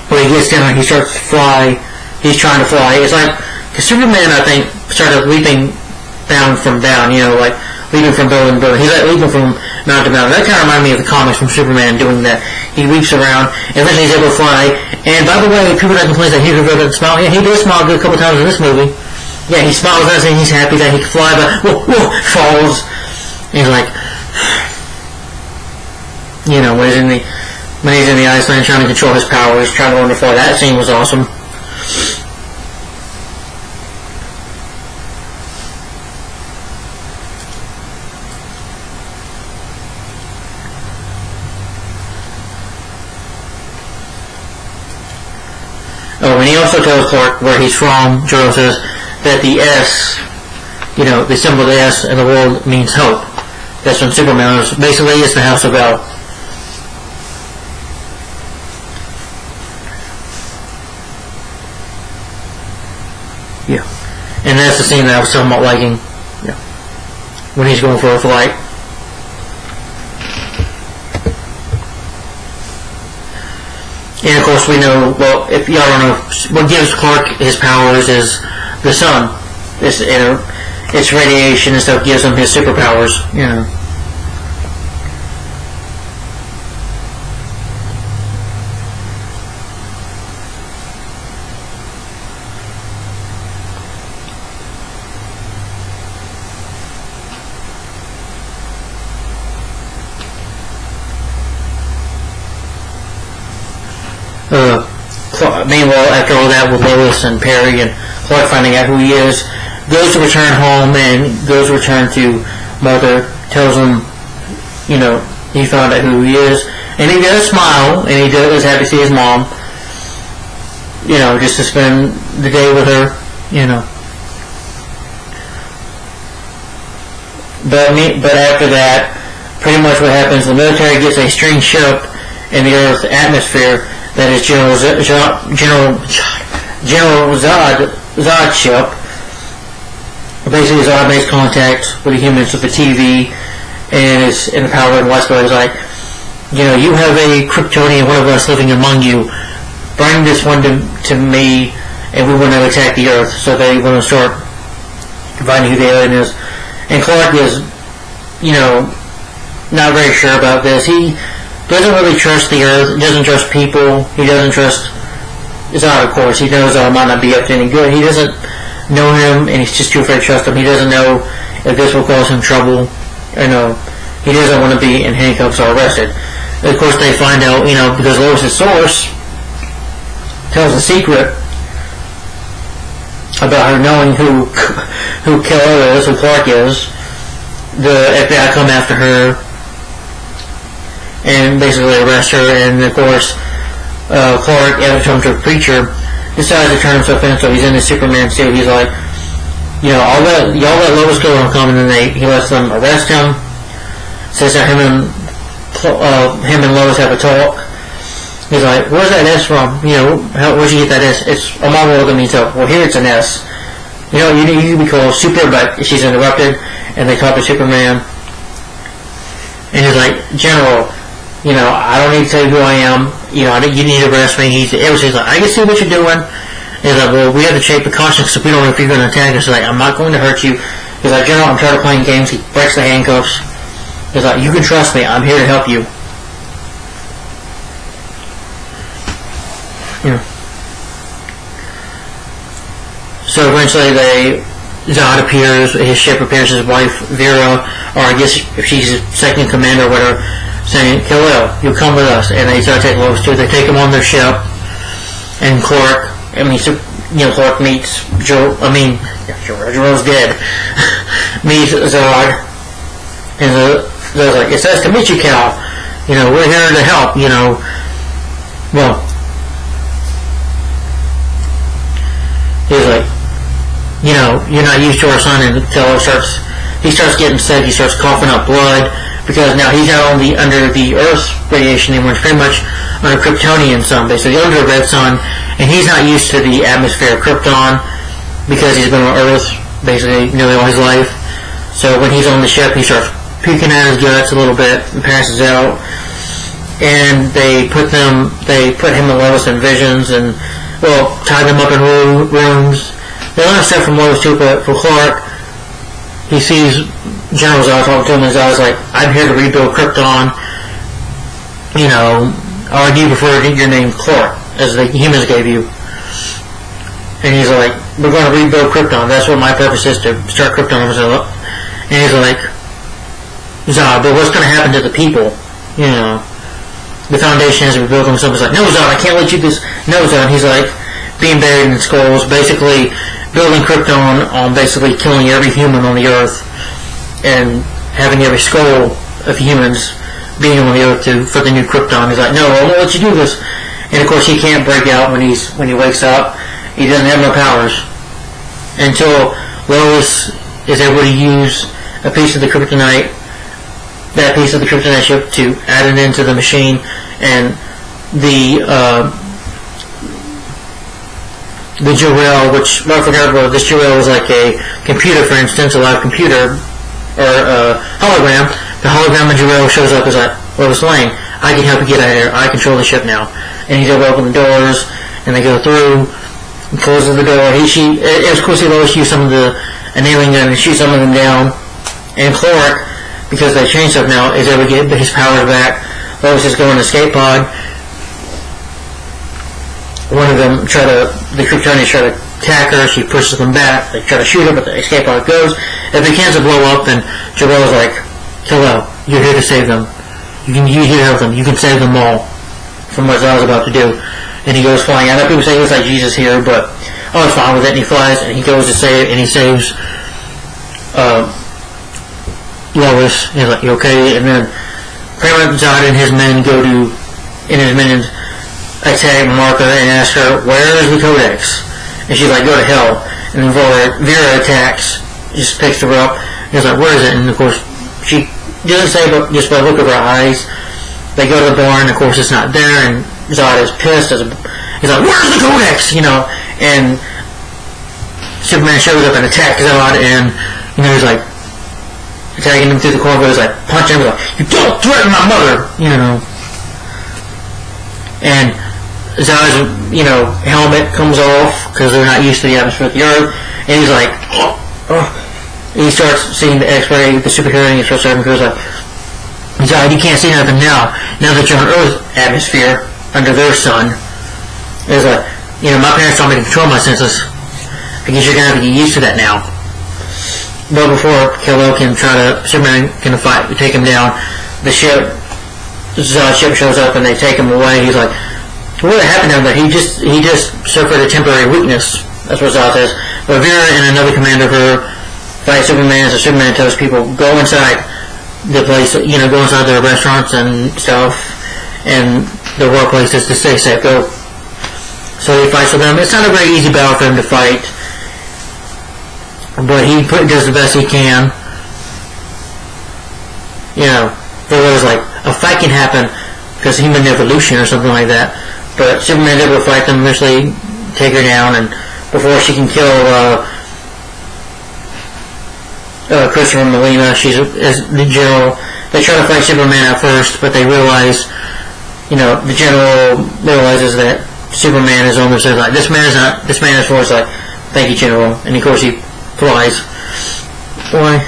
where he gets down and he starts to fly. He's trying to fly. It's like, because Superman, I think, started leaping down from down, like leaping from building to building. He's like leaping from mountain to mountain. That kind of reminded me of the comics from Superman doing that. He leaps around, and eventually he's able to fly. And by the way, people that complain that he doesn't smile, yeah, he does smile good a couple times in this movie. Yeah, he smiles at us and he's happy that he can fly, but falls. And he's like, when he's in the Iceland trying to control his powers, trying to learn to fly. That scene was awesome. Oh, and he also tells Clark where he's from. Jor-El says that the S, the symbol of the S in the world means hope. That's when Superman was. Basically, it's the House of El. Yeah. And that's the scene that I was talking about liking. Yeah. When he's going for a flight. And of course we know, well, if y'all don't know, what gives Clark his powers is the sun. Its radiation and stuff gives him his superpowers, Meanwhile, after all that with Lois and Perry and Clark finding out who he is, goes to return home and goes to return to Mother, tells him, he found out who he is, and he does smile, and he is happy to see his mom, just to spend the day with her, But after that, pretty much what happens, the military gets a strange ship in the Earth's atmosphere that is General Zod's ship. Basically, Zod makes contact with the humans with the TV, and it's in the power and whatsoever. It's like, you have a Kryptonian, one of us living among you. Bring this one to me, and we want to attack the Earth. So they want to start finding who the alien is. And Clark is, not very sure about this. He doesn't really trust the Earth, doesn't trust people, he doesn't trust Zod, of course. He knows Zod might not be up to any good. He doesn't know him, and he's just too afraid to trust him. He doesn't know if this will cause him trouble, he doesn't want to be in handcuffs or arrested. Of course, they find out, because Lois' source tells a secret about her knowing who Killer is, who Clark is. The FBI come after her and basically arrest her, and of course Clark, after talking to a preacher, decides to turn himself in, so he's in his Superman suit. He's like, y'all let Lois go and come, and then he lets them arrest him. Says that him and Lois have a talk. He's like, where's that S from? Where'd you get that S? It's a my world that means help. Well, here it's an S. You can be called Super, but she's interrupted, and they talk to Superman. And he's like, General, I don't need to tell you who I am. You need to arrest me. He's like, I can see what you're doing. He's like, well, we have to take precautions because we don't know if you're going to attack us. He's like, I'm not going to hurt you. He's like, General, I'm tired of playing games. He breaks the handcuffs. He's like, you can trust me. I'm here to help you. So eventually Zod appears, his ship appears, his wife Vera, or I guess if she's his second in command or whatever, saying, Kal-El, you come with us. And they start taking Lois too. They take him on their ship, and Clark meets Jor-El's dead. Meets Zod, and Zod's like, it's nice to meet you, Cal. We're here to help, Well, he's like, you're not used to our son, and Kal-El starts getting sick. He starts coughing up blood because now he's not only under the Earth's radiation anymore, he's pretty much under Kryptonian sun, basically under the red sun, and he's not used to the atmosphere of Krypton because he's been on Earth basically nearly all his life. So when he's on the ship, he starts puking at his guts a little bit and passes out. And they put him and Lois in visions and tie them up in rooms. They learn stuff from Lois too, but for Clark, he sees General Zod talking to him, and Zod's like, I'm here to rebuild Krypton. Or do you prefer your name Clark, as the humans gave you? And he's like, we're going to rebuild Krypton. That's what my purpose is, to start Krypton. And he's like, Zod, but what's going to happen to the people? The Foundation has rebuilt them. Someone's like, no, Zod, I can't let you do this. No, Zod. He's like, being buried in skulls, basically building Krypton on basically killing every human on the Earth and having every skull of humans being on the Earth for the new Krypton. He's like, no, I won't let you do this. And of course, he can't break out when he wakes up. He doesn't have no powers until Lois is able to use a piece of the kryptonite, that piece of the kryptonite ship, to add it into the machine, and the Jor-El, which I forgot about. This Jor-El was like a computer, for instance, a live computer or a hologram. The hologram of Jor-El shows up as like, Lois Lane, I can help you get out of here. I control the ship now. And he's able to open the doors, and they go through, and closes the door. Of course, Lois used some of the annealing gun and shoot some of them down. And Clark, because they changed stuff now, is able to get his powers back. Lois is going to escape pod. One of them the Kryptonians try to attack her. She pushes them back. They try to shoot her, but the escape pod goes. It begins to blow up, and Jor-El's like, Kal-El, you're here to save them. You're here to help them. You can save them all from what Zod's about to do. And he goes flying out. People say he looks like Jesus here, but I was fine with it. And he flies, and he goes to save, and he saves Lois. He's like, you okay? And then pretty much Zod and his men attack Martha and ask her, where is the Codex? And she's like, go to hell. And then Vera attacks, just picks her up, and he's like, where is it? And of course, she doesn't say, but just by the look of her eyes, they go to the barn, of course it's not there, and Zod is pissed. He's like, where's the Codex? And Superman shows up and attacks Zod, and he's like attacking him through the corner, but he's like punching him, like, you don't threaten my mother, And Zod's, helmet comes off because they're not used to the atmosphere of the Earth, and he's like, he starts seeing the X-ray, the super hearing, and starts having goes like, Zod, you can't see nothing now that you're on Earth's atmosphere under their sun. It's like, my parents told me to control my senses. I guess you're gonna have to get used to that now. But before Kal-El Superman can take him down, Zod's ship shows up and they take him away. He's like, what happened to him? That he just suffered a temporary weakness. That's what Zod says. But Vera and another commander of her fight Superman, so Superman tells people, go inside the place, go inside their restaurants and stuff, and their workplaces to stay safe. Go. So he fights with them. It's not a very easy battle for him to fight, but he does the best he can. There was like a fight can happen because of human evolution or something like that. But Superman's able to fight them, eventually take her down, and before she can kill Christopher Molina, the general they try to fight Superman at first, but they realize, the general realizes that Superman is on their side. Like, this man is for us. Like, thank you, General. And of course he flies. Why?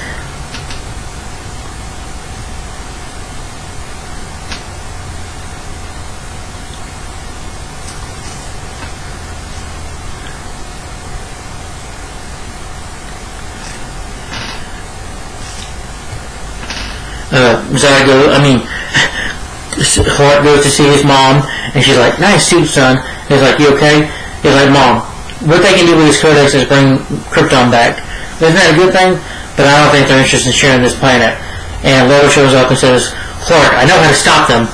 Clark goes to see his mom, and she's like, nice suit, son. And he's like, you okay? He's like, Mom, what they can do with this codex is bring Krypton back. Isn't that a good thing? But I don't think they're interested in sharing this planet. And Lois shows up and says, Clark, I know how to stop them.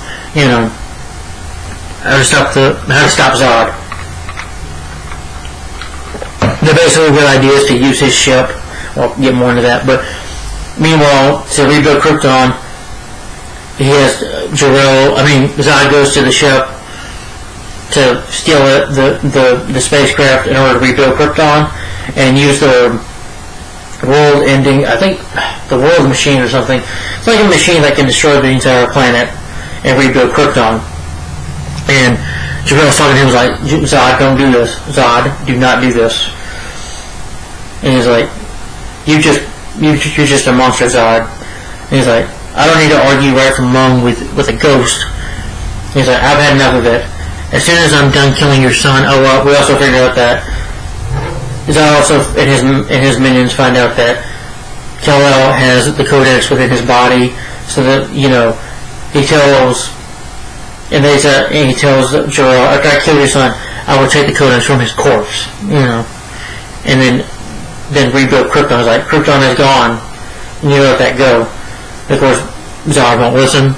How to stop Zod. The basically good idea is to use his ship. We'll get more into that. But meanwhile, to rebuild Krypton, he has Zod goes to the ship to steal the spacecraft in order to rebuild Krypton and use the world-ending, I think, the world machine or something. It's like a machine that can destroy the entire planet and rebuild Krypton. And Jor-El's talking to him, was like, Zod, don't do this. Zod, do not do this. And he's like, you're just a monster, Zod. And he's like, I don't need to argue right from wrong with a ghost. He's like, I've had enough of it. As soon as I'm done killing your son, we also figure out that Zod also and his minions find out that Kal-El has the codex within his body, so that he tells Jor-El, after I kill your son, I will take the codex from his corpse, and then rebuild Krypton. It's like, Krypton is gone, and you let that go. Of course, Zod won't listen.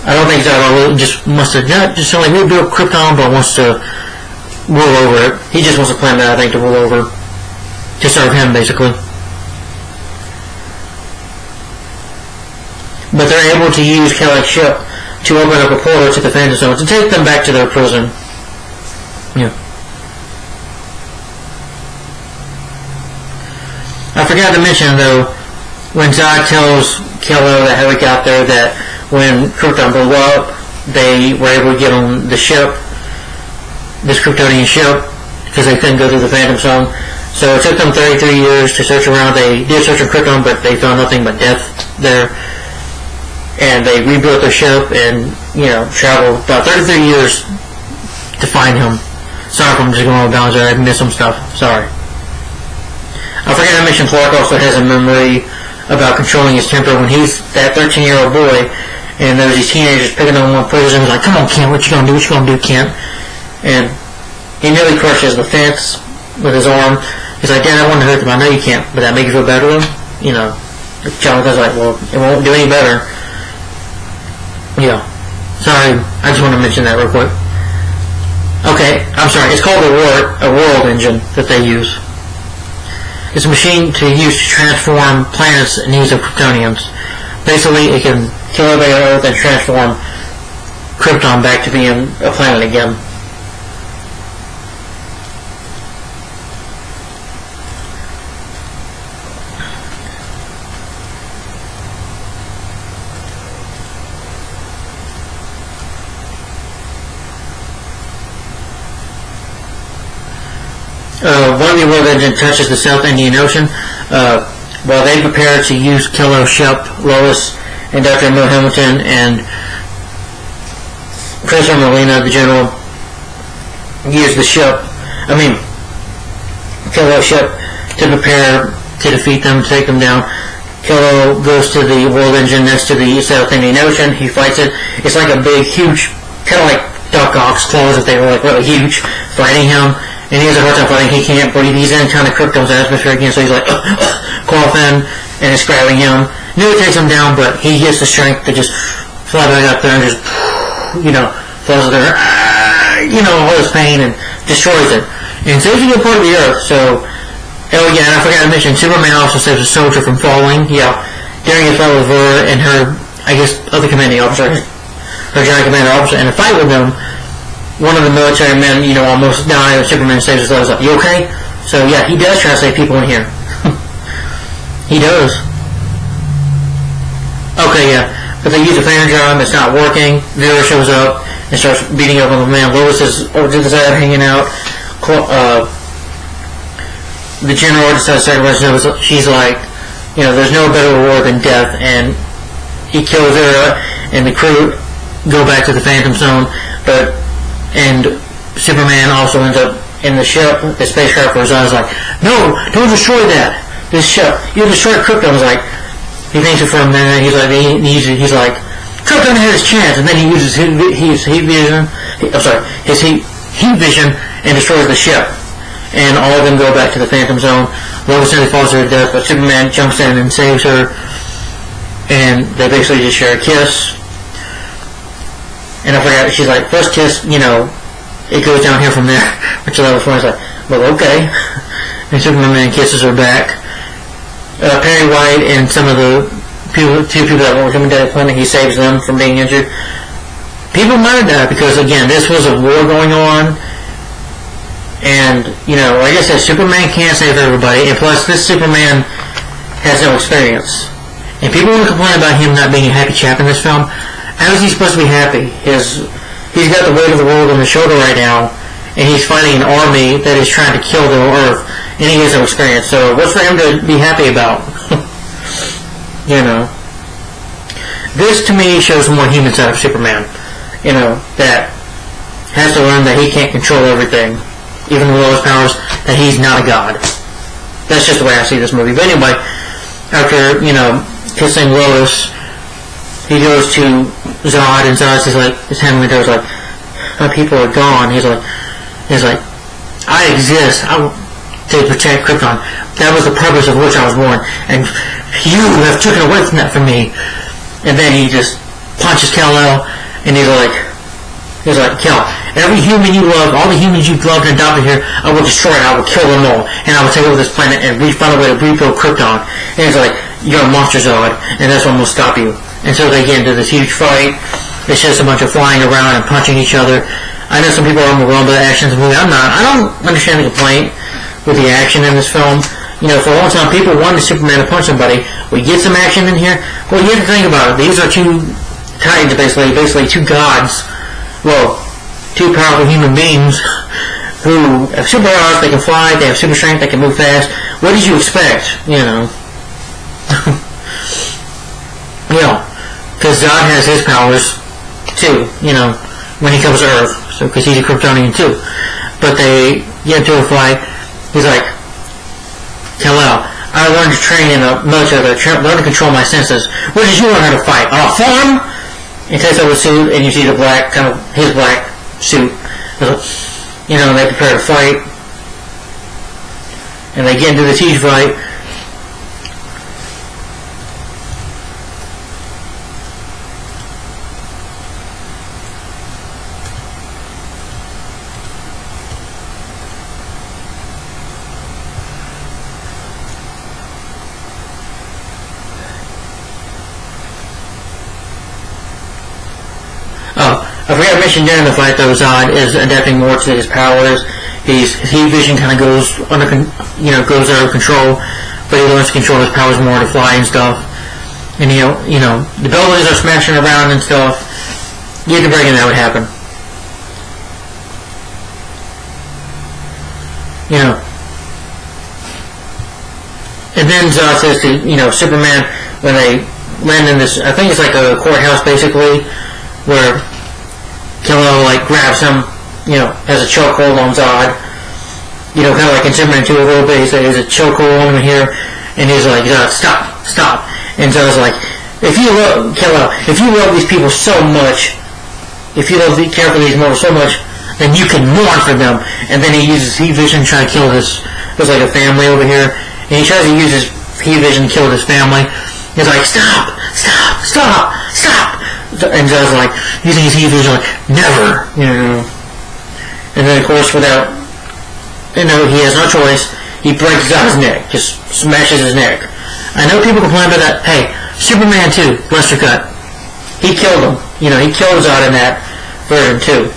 I don't think Zod just wants to just only rebuild Krypton, but wants to rule over it. He just wants to plan that, I think, to rule over, to serve him, basically. But they're able to use Kelleck's ship to open up a portal to the Phantom Zone to take them back to their prison. Yeah. I forgot to mention, though, when Zod tells Kal-El, the helicopter, that when Krypton blew up, they were able to get on the ship, this Kryptonian ship, because they couldn't go through the Phantom Zone. So it took them 33 years to search around. They did search on Krypton, but they found nothing but death there. And they rebuilt their ship and, traveled about 33 years to find him. Sorry if I'm just going on balance there. I missed some stuff. Sorry. I forgot to mention Clark also has a memory about controlling his temper when he's that 13-year-old boy, and there's these teenagers picking on one prison. He's like, come on, Kent, what you gonna do? What you gonna do, Kent? And he nearly crushes the fence with his arm. He's like, Dad, I want to hurt them. I know you can't, but that make you feel better? Jonathan's like, well, it won't do any better. Sorry, I just want to mention that real quick. Okay, I'm sorry. It's called a world engine that they use. It's a machine to use to transform planets in needs of Kryptonians. Basically, it can kill everybody on Earth and transform Krypton back to being a planet again. One of the world engine touches the South Indian Ocean. While they prepare to use Kal-El's ship, Lois and Dr. Emil Hamilton and Professor Molina, the general, use the Kal-El's ship to prepare to defeat them, to take them down. Kal-El goes to the world engine next to the South Indian Ocean. He fights it. It's like a big, huge, kind of like Doc Ock's claws if they were like really huge, fighting him. And he has a hard time fighting. He can't breathe. He's in kind of Krypton's atmosphere again, so he's like coughing, and it's grabbing him. Nearly takes him down, but he gets the strength to just fly back up there and just, falls there, all his pain and destroys it. And saves a good part of the Earth. So, again, I forgot to mention, Superman also saves a soldier from falling. During his fight with her and her, I guess, other commanding officer, her giant commander officer, and a fight with them. One of the military men, almost died, and Superman saves his life. Like, you okay? So, yeah, he does try to save people in here. He does. Okay, yeah. But they use a fan drum, it's not working. Vera shows up and starts beating up on the man. Lois is over to the side hanging out. The general decides to sacrifice. She's like, there's no better reward than death, and he kills Vera, and the crew go back to the Phantom Zone, and Superman also ends up in the ship, the spacecraft, where Zod's like, no, don't destroy that, this ship, you destroy Krypton. He thinks it for a minute. He's like, Krypton had his chance, and then he uses his heat vision. His heat vision, and destroys the ship. And all of them go back to the Phantom Zone. Lois nearly falls to her death, but Superman jumps in and saves her. And they basically just share a kiss. And I forgot, she's like, first kiss, it goes down here from there. Which I was like, well, okay. And Superman kisses her back. Perry White and some of the two people that were coming to the clinic, he saves them from being injured. People might have died because, again, this was a war going on, and, like I said, Superman can't save everybody, and plus, this Superman has no experience. And people want to complain about him not being a happy chap in this film. How is he supposed to be happy? He's got the weight of the world on his shoulder right now, and he's fighting an army that is trying to kill the Earth, and he has no experience. So what's for him to be happy about? This to me shows more human side of Superman. That has to learn that he can't control everything, even with all his powers, that he's not a god. That's just the way I see this movie. But anyway, after, kissing Lois, he goes to Zod, and Zod is like, his hand window is like, my people are gone. He's like, I exist to protect Krypton. That was the purpose of which I was born, and you have taken away from that from me. And then he just punches Kal-El, and he's like, Kal, every human you love, all the humans you've loved and adopted here, I will destroy it, I will kill them all, and I will take over this planet and find a way to rebuild Krypton. And he's like, you're a monster, Zod, and that's what will stop you. And so they get into this huge fight. It's just a bunch of flying around and punching each other. I know some people are overwhelmed by the action of the movie. I'm not. I don't understand the complaint with the action in this film. For a long time, people wanted Superman to punch somebody. We get some action in here. Well, you have to think about it. These are two titans, basically two gods. Well, two powerful human beings who have superpowers. They can fly. They have super strength. They can move fast. What did you expect? Because Zod has his powers too. When he comes to Earth. So, because he's a Kryptonian too. But they get into a fight. He's like, Kal-El, I learned to train in the military, learn to control my senses. Where did you learn how to fight? On a farm? He takes off his suit, and you see the black, his black suit. They prepare to fight. And they get into this huge fight. I forgot to mention during the fight though, Zod is adapting more to his powers. His heat vision kind of goes out of control, but he learns to control his powers more to fly and stuff. And the buildings are smashing around and stuff. You had to bring in that would happen. And then Zod says to Superman when they land in this, I think it's like a courthouse basically, where Kal-El grabs him, has a chokehold on Zod, kind of like in Superman 2 a little bit. He says there's a chokehold on him here, and he's like, Zod, stop. And Zod's like, if you love Kal-El, if you love these people so much, if you care for these mortals so much, then you can mourn for them. And then he uses heat vision to try to kill this. There's like a family over here, and he tries to use his heat vision to kill this family. He's like, stop. And Zod's like, using his heat vision, never, And then, of course, he has no choice. He breaks Zod's neck, just smashes his neck. I know people complain about that. Hey, Superman 2, Lester Cut. He killed him. He killed Zod in that version too.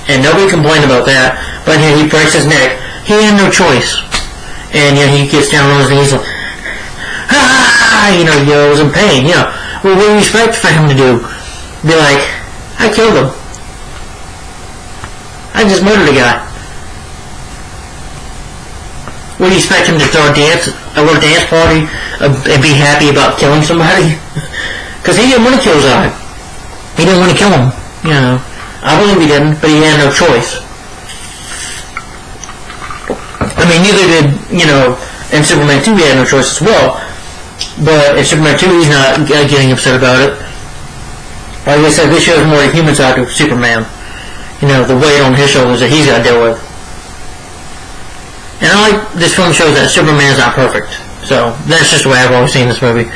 And nobody complained about that. But here he breaks his neck. He had no choice. And he gets down on his knees, yells in pain. Well, what do you expect for him to do? Be like, I killed him. I just murdered a guy. What do you expect him to throw a little dance party and be happy about killing somebody? Because he didn't want to kill Zod. He didn't want to kill him. I believe he didn't, but he had no choice. I mean, neither did, in Superman 2 he had no choice as well. But in Superman 2 he's not getting upset about it. Like I said, this shows more the human side of Superman. The weight on his shoulders that he's got to deal with. And I like this film shows that Superman's not perfect. So that's just the way I've always seen this movie.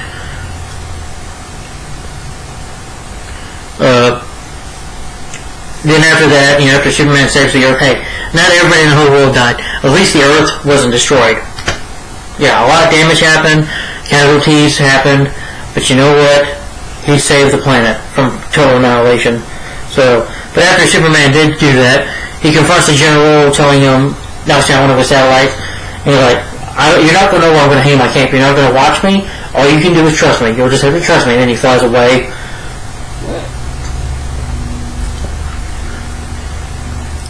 Then after that, after Superman saves the Earth, hey, not everybody in the whole world died. At least the Earth wasn't destroyed. Yeah, a lot of damage happened, casualties happened, but you know what? He saved the planet from total annihilation. So, but after Superman did do that, he confronts the general, telling him, knocks down one of his satellites, and he's like, you're not going to know where I'm going to hang my cape. You're not going to watch me. All you can do is trust me. You'll just have to trust me. And then he flies away.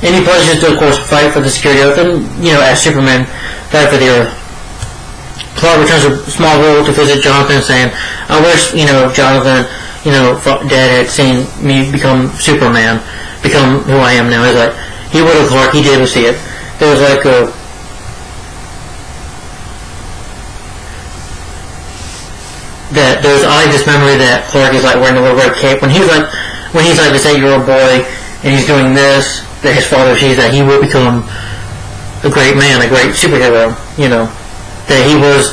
And he pledges to, of course, fight for the security of Earth, and, as Superman, fight for the Earth. Clark returns to Smallville to visit Jonathan, saying, I wish, Jonathan, Dad had seen me become Superman, become who I am now. He's like, he would have, Clark, he did see it. There was like I like this memory that Clark is like wearing a little red cape when he's like this 8-year-old boy and he's doing this, that his father sees that he will become a great man, a great superhero, that he was,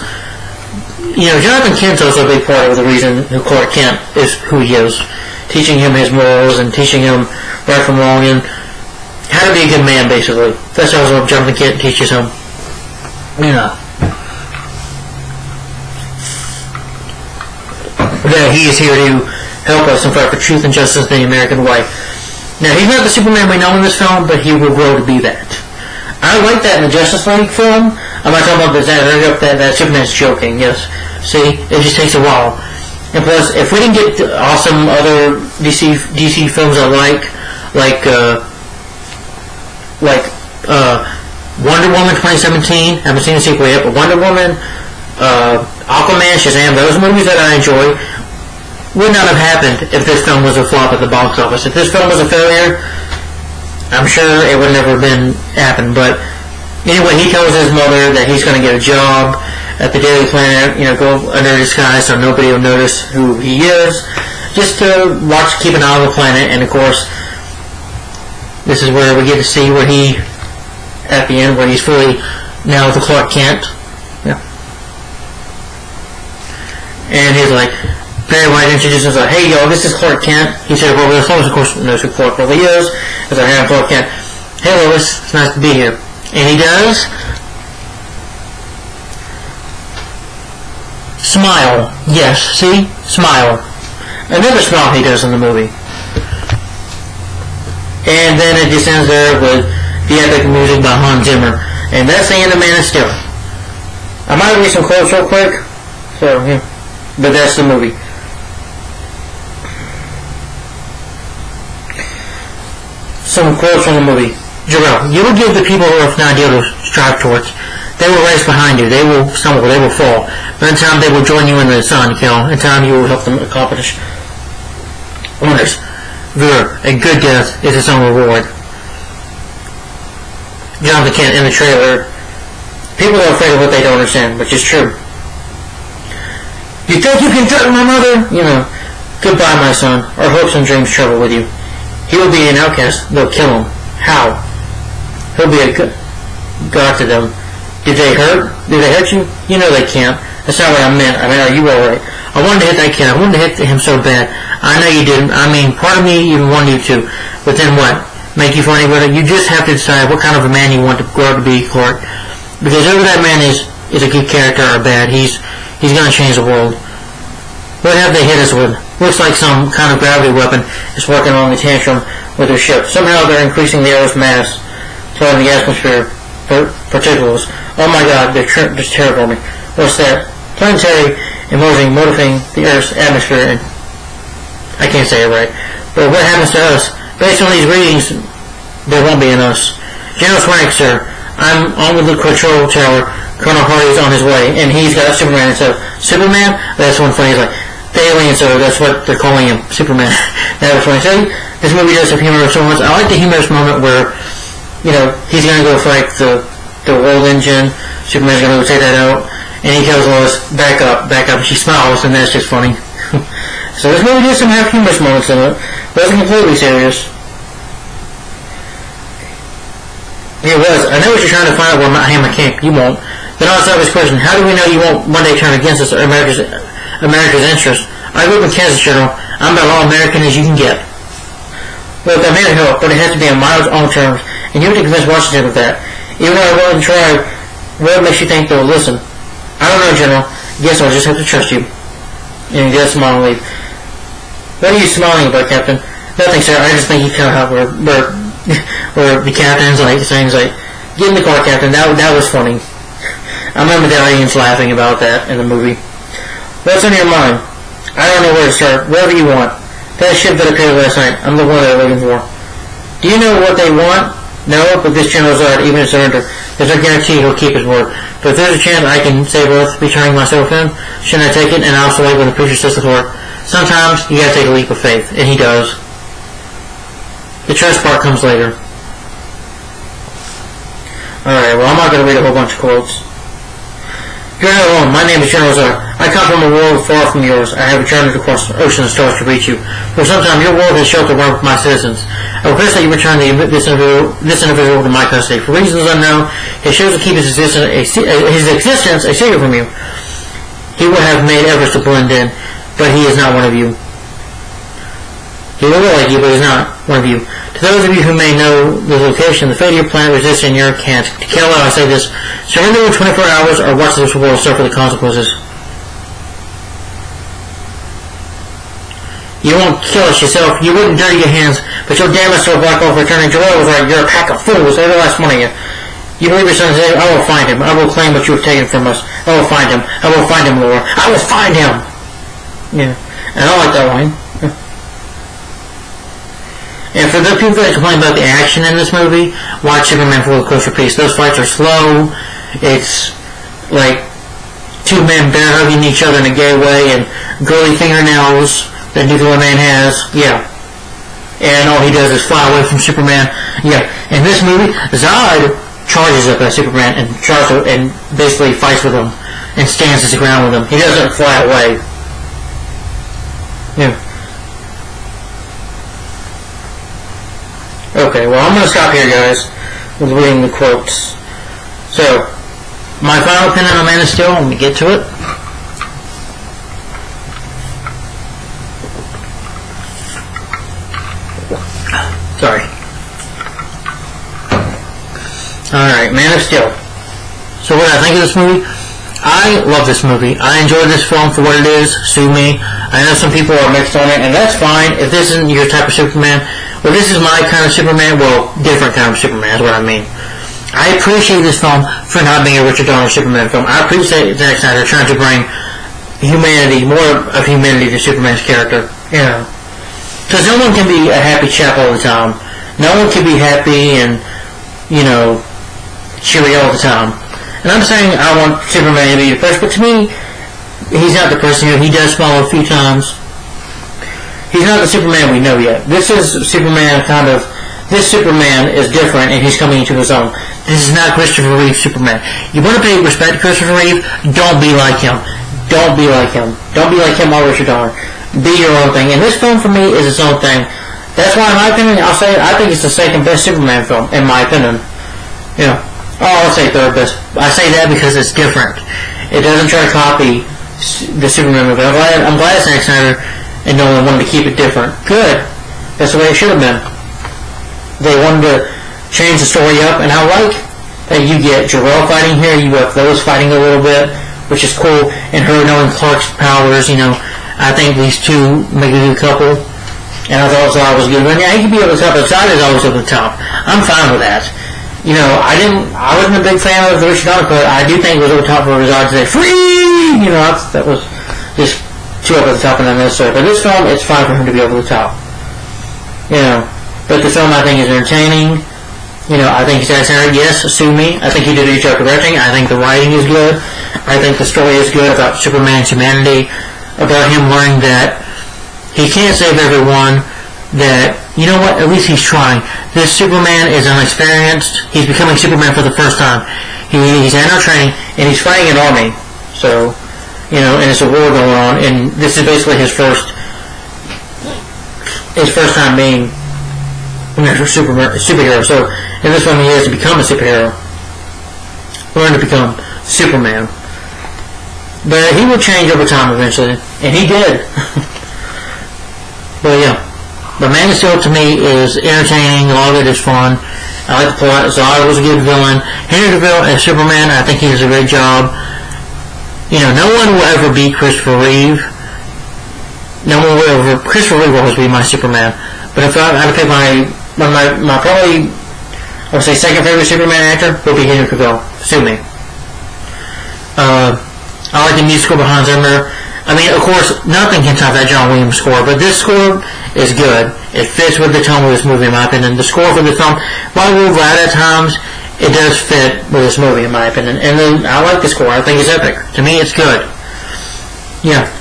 Jonathan Kent's also a big part of the reason who Clark Kent is who he is, teaching him his morals and teaching him right from wrong and how to be a good man, basically. That's also what Jonathan Kent teaches him. That he is here to help us and fight for truth and justice in the American way. Now, he's not the Superman we know in this film, but he will grow to be that. I like that in the Justice League film. I'm not talking about that Superman's joking, yes. See, it just takes a while. And plus, if we didn't get awesome other DC films I like Wonder Woman 2017, I haven't seen the sequel yet, but Wonder Woman, Aquaman, Shazam, those movies that I enjoy would not have happened if this film was a flop at the box office. If this film was a failure, I'm sure it would never have happened. But anyway, he tells his mother that he's going to get a job at the Daily Planet, go under disguise so nobody will notice who he is, just to keep an eye on the planet. And of course, this is where we get to see where he, at the end, where he's fully now the Clark Kent. Yeah. And he's like, Perry White introduces us, hey yo, this is Clark Kent. He said, well, Lois, of course, knows who Clark really is. He's like, hey, I'm Clark Kent. Hey Lois, it's nice to be here. And he does smile. Yes, see? Smile. Another smile he does in the movie. And then it just ends there with the epic music by Hans Zimmer. And that's the end of Man of Steel. I might read some quotes real quick. So, yeah. But that's the movie. Some quotes from the movie. Jarrell, you will give the people of Earth an ideal to strive towards. They will race behind you. They will stumble. They will fall. But in time, they will join you in the sun, In time, you will help them accomplish wonders. Ver, a good death is its own reward. Jonathan Kent in the trailer. People are afraid of what they don't understand, which is true. You think you can threaten my mother? Goodbye, my son. Our hopes and dreams travel with you. He will be an outcast. They'll kill him. How? He'll be a god to them. Did they hurt you? They can't. That's not what I meant. Are you alright? I wanted to hit that kid. I wanted to hit him so bad. I know you didn't. Part of me even wanted you to. But then what? Make you funny with it? You just have to decide what kind of a man you want to grow up to be, Clark. Because whoever that man is a good character or bad. He's going to change the world. What have they hit us with? Looks like some kind of gravity weapon is working on the tantrum with their ship. Somehow they're increasing the Earth's mass, throwing the atmosphere particles. Oh my god, they're just terrible me. What's that? Planetary mortifying the Earth's atmosphere. And I can't say it right. But what happens to us? Based on these readings, there won't be in us. General Swank, sir. I'm on with the control tower. Colonel Hardy's on his way, and he's got Superman instead of Superman. That's one funny. He's like, the alien, so that's what they're calling him, Superman. That was funny. So this movie does have humorous moments. I like the humorous moment where, he's going to go fight the world engine. Superman's going to go take that out, and he tells Lois, back up, and she smiles, and that's just funny. So this movie does have humorous moments in it, but it's completely serious. It was. I know what you're trying to find out where I am a king. You won't. Then I'll start this question. How do we know you won't one day turn against us or America's interests? I grew up in Kansas, General. I'm about all American as you can get. Look, I may help, but it has to be on my own terms, and you have to convince Washington of that. Even though I wouldn't try, what makes you think they'll listen? I don't know, General. Guess I'll just have to trust you. And he does smile and leave. What are you smiling about, Captain? Nothing, sir. I just think you kind of have where the captain's like saying, get in the car, Captain. That was funny. I remember the audience laughing about that in the movie. What's on your mind? I don't know where to start. Whatever you want. That ship that appeared last night. I'm the one they're looking for. Do you know what they want? No, but this General Zod, even in surrender, there's no guarantee he'll keep his word. But if there's a chance I can save Earth, be turning myself in, shouldn't I take it? And I also like when the preacher says the word. Sometimes you gotta take a leap of faith, and he does. The trust part comes later. Alright, well, I'm not gonna read a whole bunch of quotes. You're not alone. My name is General Zod. I come from a world far from yours. I have journeyed across ocean and stars to reach you. For some time, your world has sheltered one of my citizens. I request that you return this individual to my custody. For reasons unknown, his shows to keep his existence a secret from you. He would have made efforts to blend in, but he is not one of you. He will look like you, but he's not one of you. To those of you who may know the location, the fate of your planet resists in your hands. To kill out, I say this: surrender in 24 hours, or watch this world suffer the consequences. You won't kill us yourself. You wouldn't dirty your hands, but you'll damn us to a black hole for returning. Joel was right. You're a pack of fools. Every last one of you. You believe your son said, I will find him. I will claim what you have taken from us. I will find him. I will find him, Laura. I will find him. Yeah, and I like that line. And for those people that complain about the action in this movie, watch Superman for a closer piece. Those fights are slow. It's like two men bear hugging each other in a gay way and girly fingernails that Nuclear Man has. Yeah. And all he does is fly away from Superman. Yeah. In this movie, Zod charges up at Superman and basically fights with him and stands his ground with him. He doesn't fly away. Yeah. Okay, well, I'm going to stop here, guys, with reading the quotes. So, my final opinion on Man of Steel, let me get to it. Sorry. Alright, Man of Steel. So what I think of this movie? I love this movie. I enjoyed this film for what it is. Sue me. I know some people are mixed on it, and that's fine. If this isn't your type of Superman, well, this is my kind of Superman. Well, different kind of Superman is what I mean. I appreciate this film for not being a Richard Donner Superman film. I appreciate Zack Snyder trying to bring humanity, more of humanity to Superman's character. You know, because no one can be a happy chap all the time. No one can be happy and, cheery all the time. And I'm saying I want Superman to be depressed, but to me, he's not depressed. He does smile a few times. He's not the Superman we know yet. This is Superman this Superman is different and he's coming into his own. This is not Christopher Reeve Superman. You want to pay respect to Christopher Reeve? Don't be like him. Don't be like him. Don't be like him or Richard Donner. Be your own thing. And this film for me is its own thing. That's why, in my opinion, I'll say it, I think it's the second best Superman film, in my opinion. I'll say third best. I say that because it's different. It doesn't try to copy the Superman movie. I'm glad Zack Snyder and Nolan wanted to keep it different. Good. That's the way it should have been. They wanted to change the story up, and I like that you get Jor-El fighting here, you have Lois fighting a little bit, which is cool, and her knowing Clark's powers, I think these two make a good couple, and I thought Zod was good. But yeah, he could be over the top, but Zod is always over the top. I'm fine with that. I wasn't a big fan of the Richard Donner, but I do think it was over the top for Zod to say, free! That was just too over the top and unnecessary. But this film, it's fine for him to be over the top. But the film, I think, is entertaining. I think he's necessary. Yes, sue me. I think he did a good job directing. I think the writing is good. I think the story is good about Superman's humanity, about him learning that he can't save everyone, that, at least he's trying. This Superman is unexperienced. He's becoming Superman for the first time. He's had no training, and he's fighting an army. So, and it's a war going on, and this is basically his first time being a superhero. So, in this one, he has to become a superhero. Learn to become Superman. But he will change over time eventually, and he did. But yeah. But Man of Steel to me is entertaining. A lot of it is fun. I like the plot. Zod was a good villain. Henry Cavill as Superman, I think he does a great job. No one will ever beat Christopher Reeve. Christopher Reeve will always be my Superman. But if I had to pick my probably, I would say, second favorite Superman actor would be Henry Cavill. Sue me. I like the musical behind Zimmer. I mean, of course, nothing can top that John Williams score, but this score is good. It fits with the tone of this movie, in my opinion. The score for the film, while we're loud at times, it does fit with this movie, in my opinion. And then I like the score. I think it's epic. To me, it's good. Yeah.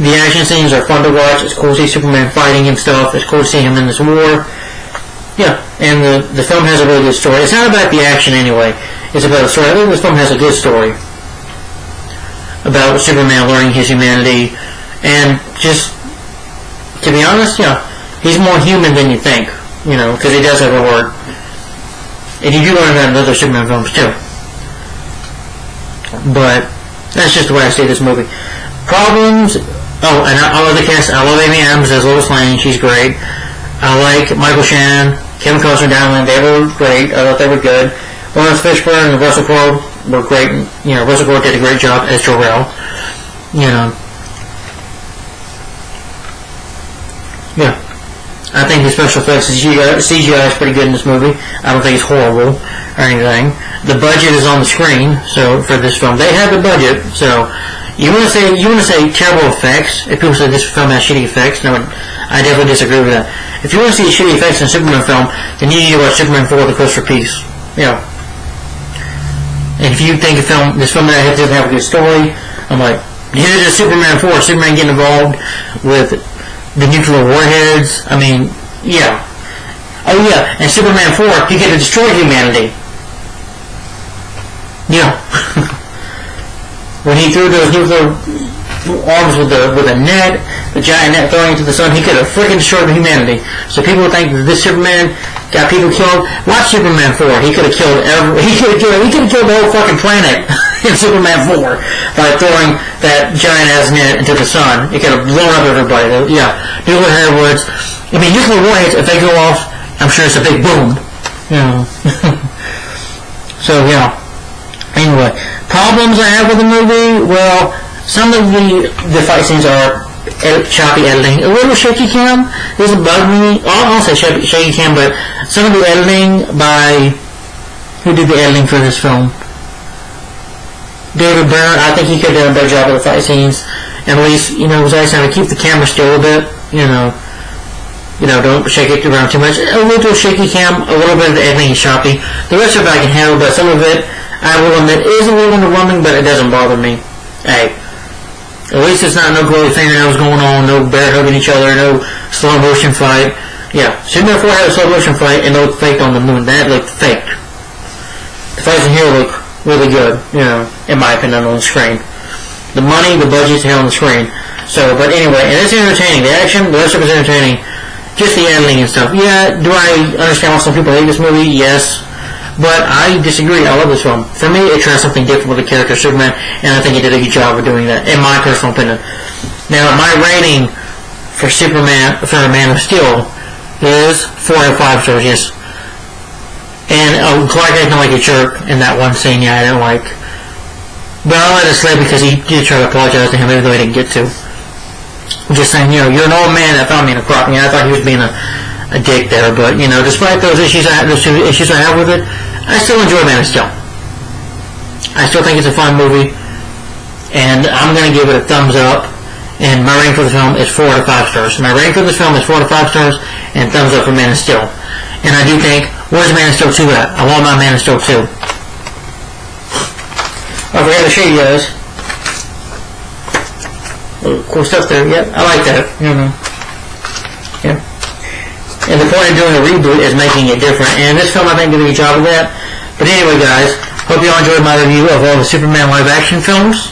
The action scenes are fun to watch. It's cool to see Superman fighting and stuff. It's cool to see him in this war. Yeah. And the film has a really good story. It's not about the action anyway. It's about the story. I think this film has a good story about Superman learning his humanity, and just, to be honest, he's more human than you think, because he does have a heart. And you do learn that in other Superman films too. But that's just the way I see this movie. Problems. Oh, and I love the cast. I love Amy Adams as Lois Lane. She's great. I like Michael Shannon, Kevin Costner, Downland. They were great. I thought they were good. Lawrence Fishburne and Russell Crowe were great. Russell Crowe did a great job as Jor-El. Yeah. I think the special effects CGI is pretty good in this movie. I don't think it's horrible or anything. The budget is on the screen, so for this film, they have the budget. So you want to say terrible effects? If people say this film has shitty effects, no, I definitely disagree with that. If you want to see shitty effects in a Superman film, then you need to watch Superman 4: The Quest for Peace. And if you think this film doesn't have a good story, I'm like, here's a Superman 4, Superman getting involved with the nuclear warheads. I mean, yeah. Oh yeah, and Superman 4, he could have destroyed humanity. Yeah. When he threw those nuclear arms with a net, the giant net throwing into the sun, he could have freaking destroyed humanity. So people think that this Superman got people killed. Watch Superman 4. He could have killed the whole fucking planet in Superman 4 by throwing that giant ass net into the sun. It could have blown up everybody. Yeah, nuclear warheads. I mean, nuclear warheads, if they go off, I'm sure it's a big boom. So yeah. Anyway, problems I have with the movie. Well, some of the fight scenes are choppy editing. A little shaky cam doesn't bug me. I won't say shaky cam, but some of the editing by who did the editing for this film? David Byrne. I think he could have done a better job of the fight scenes. And at least, was nice to keep the camera still a bit. Don't shake it around too much. A little shaky cam, a little bit of the editing is choppy. The rest of it I can handle, but some of it, I will admit, is a little underwhelming, but it doesn't bother me. Hey. At least it's not no glowy fingernails going on, no bear hugging each other, no slow motion fight. Yeah, Superman 4 had a slow motion fight and it looked fake on the moon. That looked fake. The fights in here look really good, in my opinion, on the screen. The money, the budget's held on the screen. So, but anyway, and it's entertaining. The action, the rest of it's entertaining. Just the editing and stuff. Yeah, do I understand why some people hate this movie? Yes. But I disagree. I love this film. For me, it tries something different with the character of Superman, and I think it did a good job of doing that, in my personal opinion. Now, my rating for Superman, for Man of Steel, is 4 out of 5 stars, yes. And Clark acting like a jerk in that one scene, I didn't like. But I'll let it slip because he did try to apologize to him, even though he didn't get to. I'm just saying, you're an old man that found me in a crop. I thought he was being a dick there, but despite those issues I have with it, I still enjoy Man of Steel. I still think it's a fun movie. and I'm going to give it a thumbs up, and my rating for the film is 4 to 5 stars. So my rating for this film is 4 to 5 stars, and thumbs up for Man of Steel. And I do think, where's Man of Steel 2 at? I want my Man of Steel 2. I forgot to show you guys. Cool stuff there. Yep, I like that. Yeah. And the point of doing a reboot is making it different. And this film, I think, did a good job of that. But anyway, guys, hope you all enjoyed my review of all the Superman live-action films.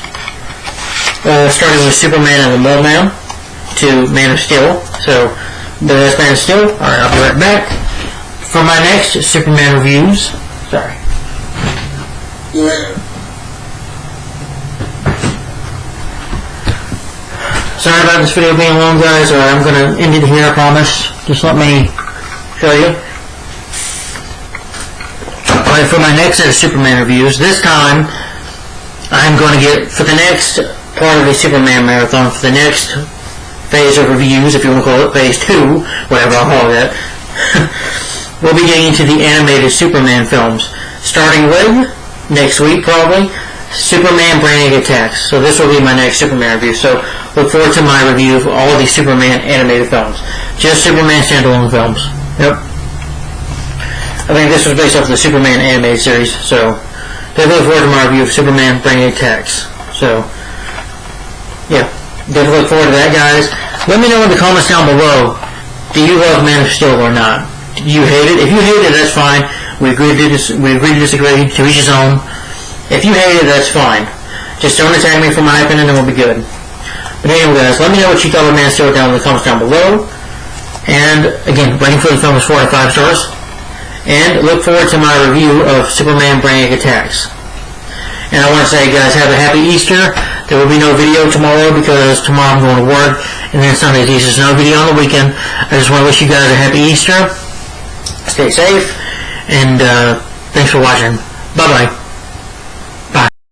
Starting with Superman and the Mole Man to Man of Steel. So, that's Man of Steel. Alright, I'll be right back. For my next Superman reviews, sorry. Sorry about this video being long, guys. I'm going to end it here, I promise. Just let me show you. Alright, for my next set of Superman reviews, this time I'm going to get, for the next part of the Superman marathon, for the next phase of reviews, if you want to call it phase 2, whatever I'll call it, we'll be getting into the animated Superman films, starting with, next week probably, Superman Brainiac Attacks. So this will be my next Superman review. So look forward to my review of all of the Superman animated films. Just Superman standalone films. Yep. I think this was based off the Superman animated series. So definitely look forward to my review of Superman Brainiac Attacks. So yeah, definitely look forward to that, guys. Let me know in the comments down below. Do you love Man of Steel or not? Do you hate it? If you hate it, that's fine. We agree to disagree. To each his own. If you hate it, that's fine. Just don't attack me for my opinion and we'll be good. But anyway, guys, let me know what you thought of Man of Steel down in the comments down below. And, again, rating for the film is 4 out of 5 stars. And look forward to my review of Superman Brainiac Attacks. And I want to say, guys, have a happy Easter. There will be no video tomorrow because tomorrow I'm going to work. And then Sunday's Easter, so no video on the weekend. I just want to wish you guys a happy Easter. Stay safe. And thanks for watching. Bye-bye.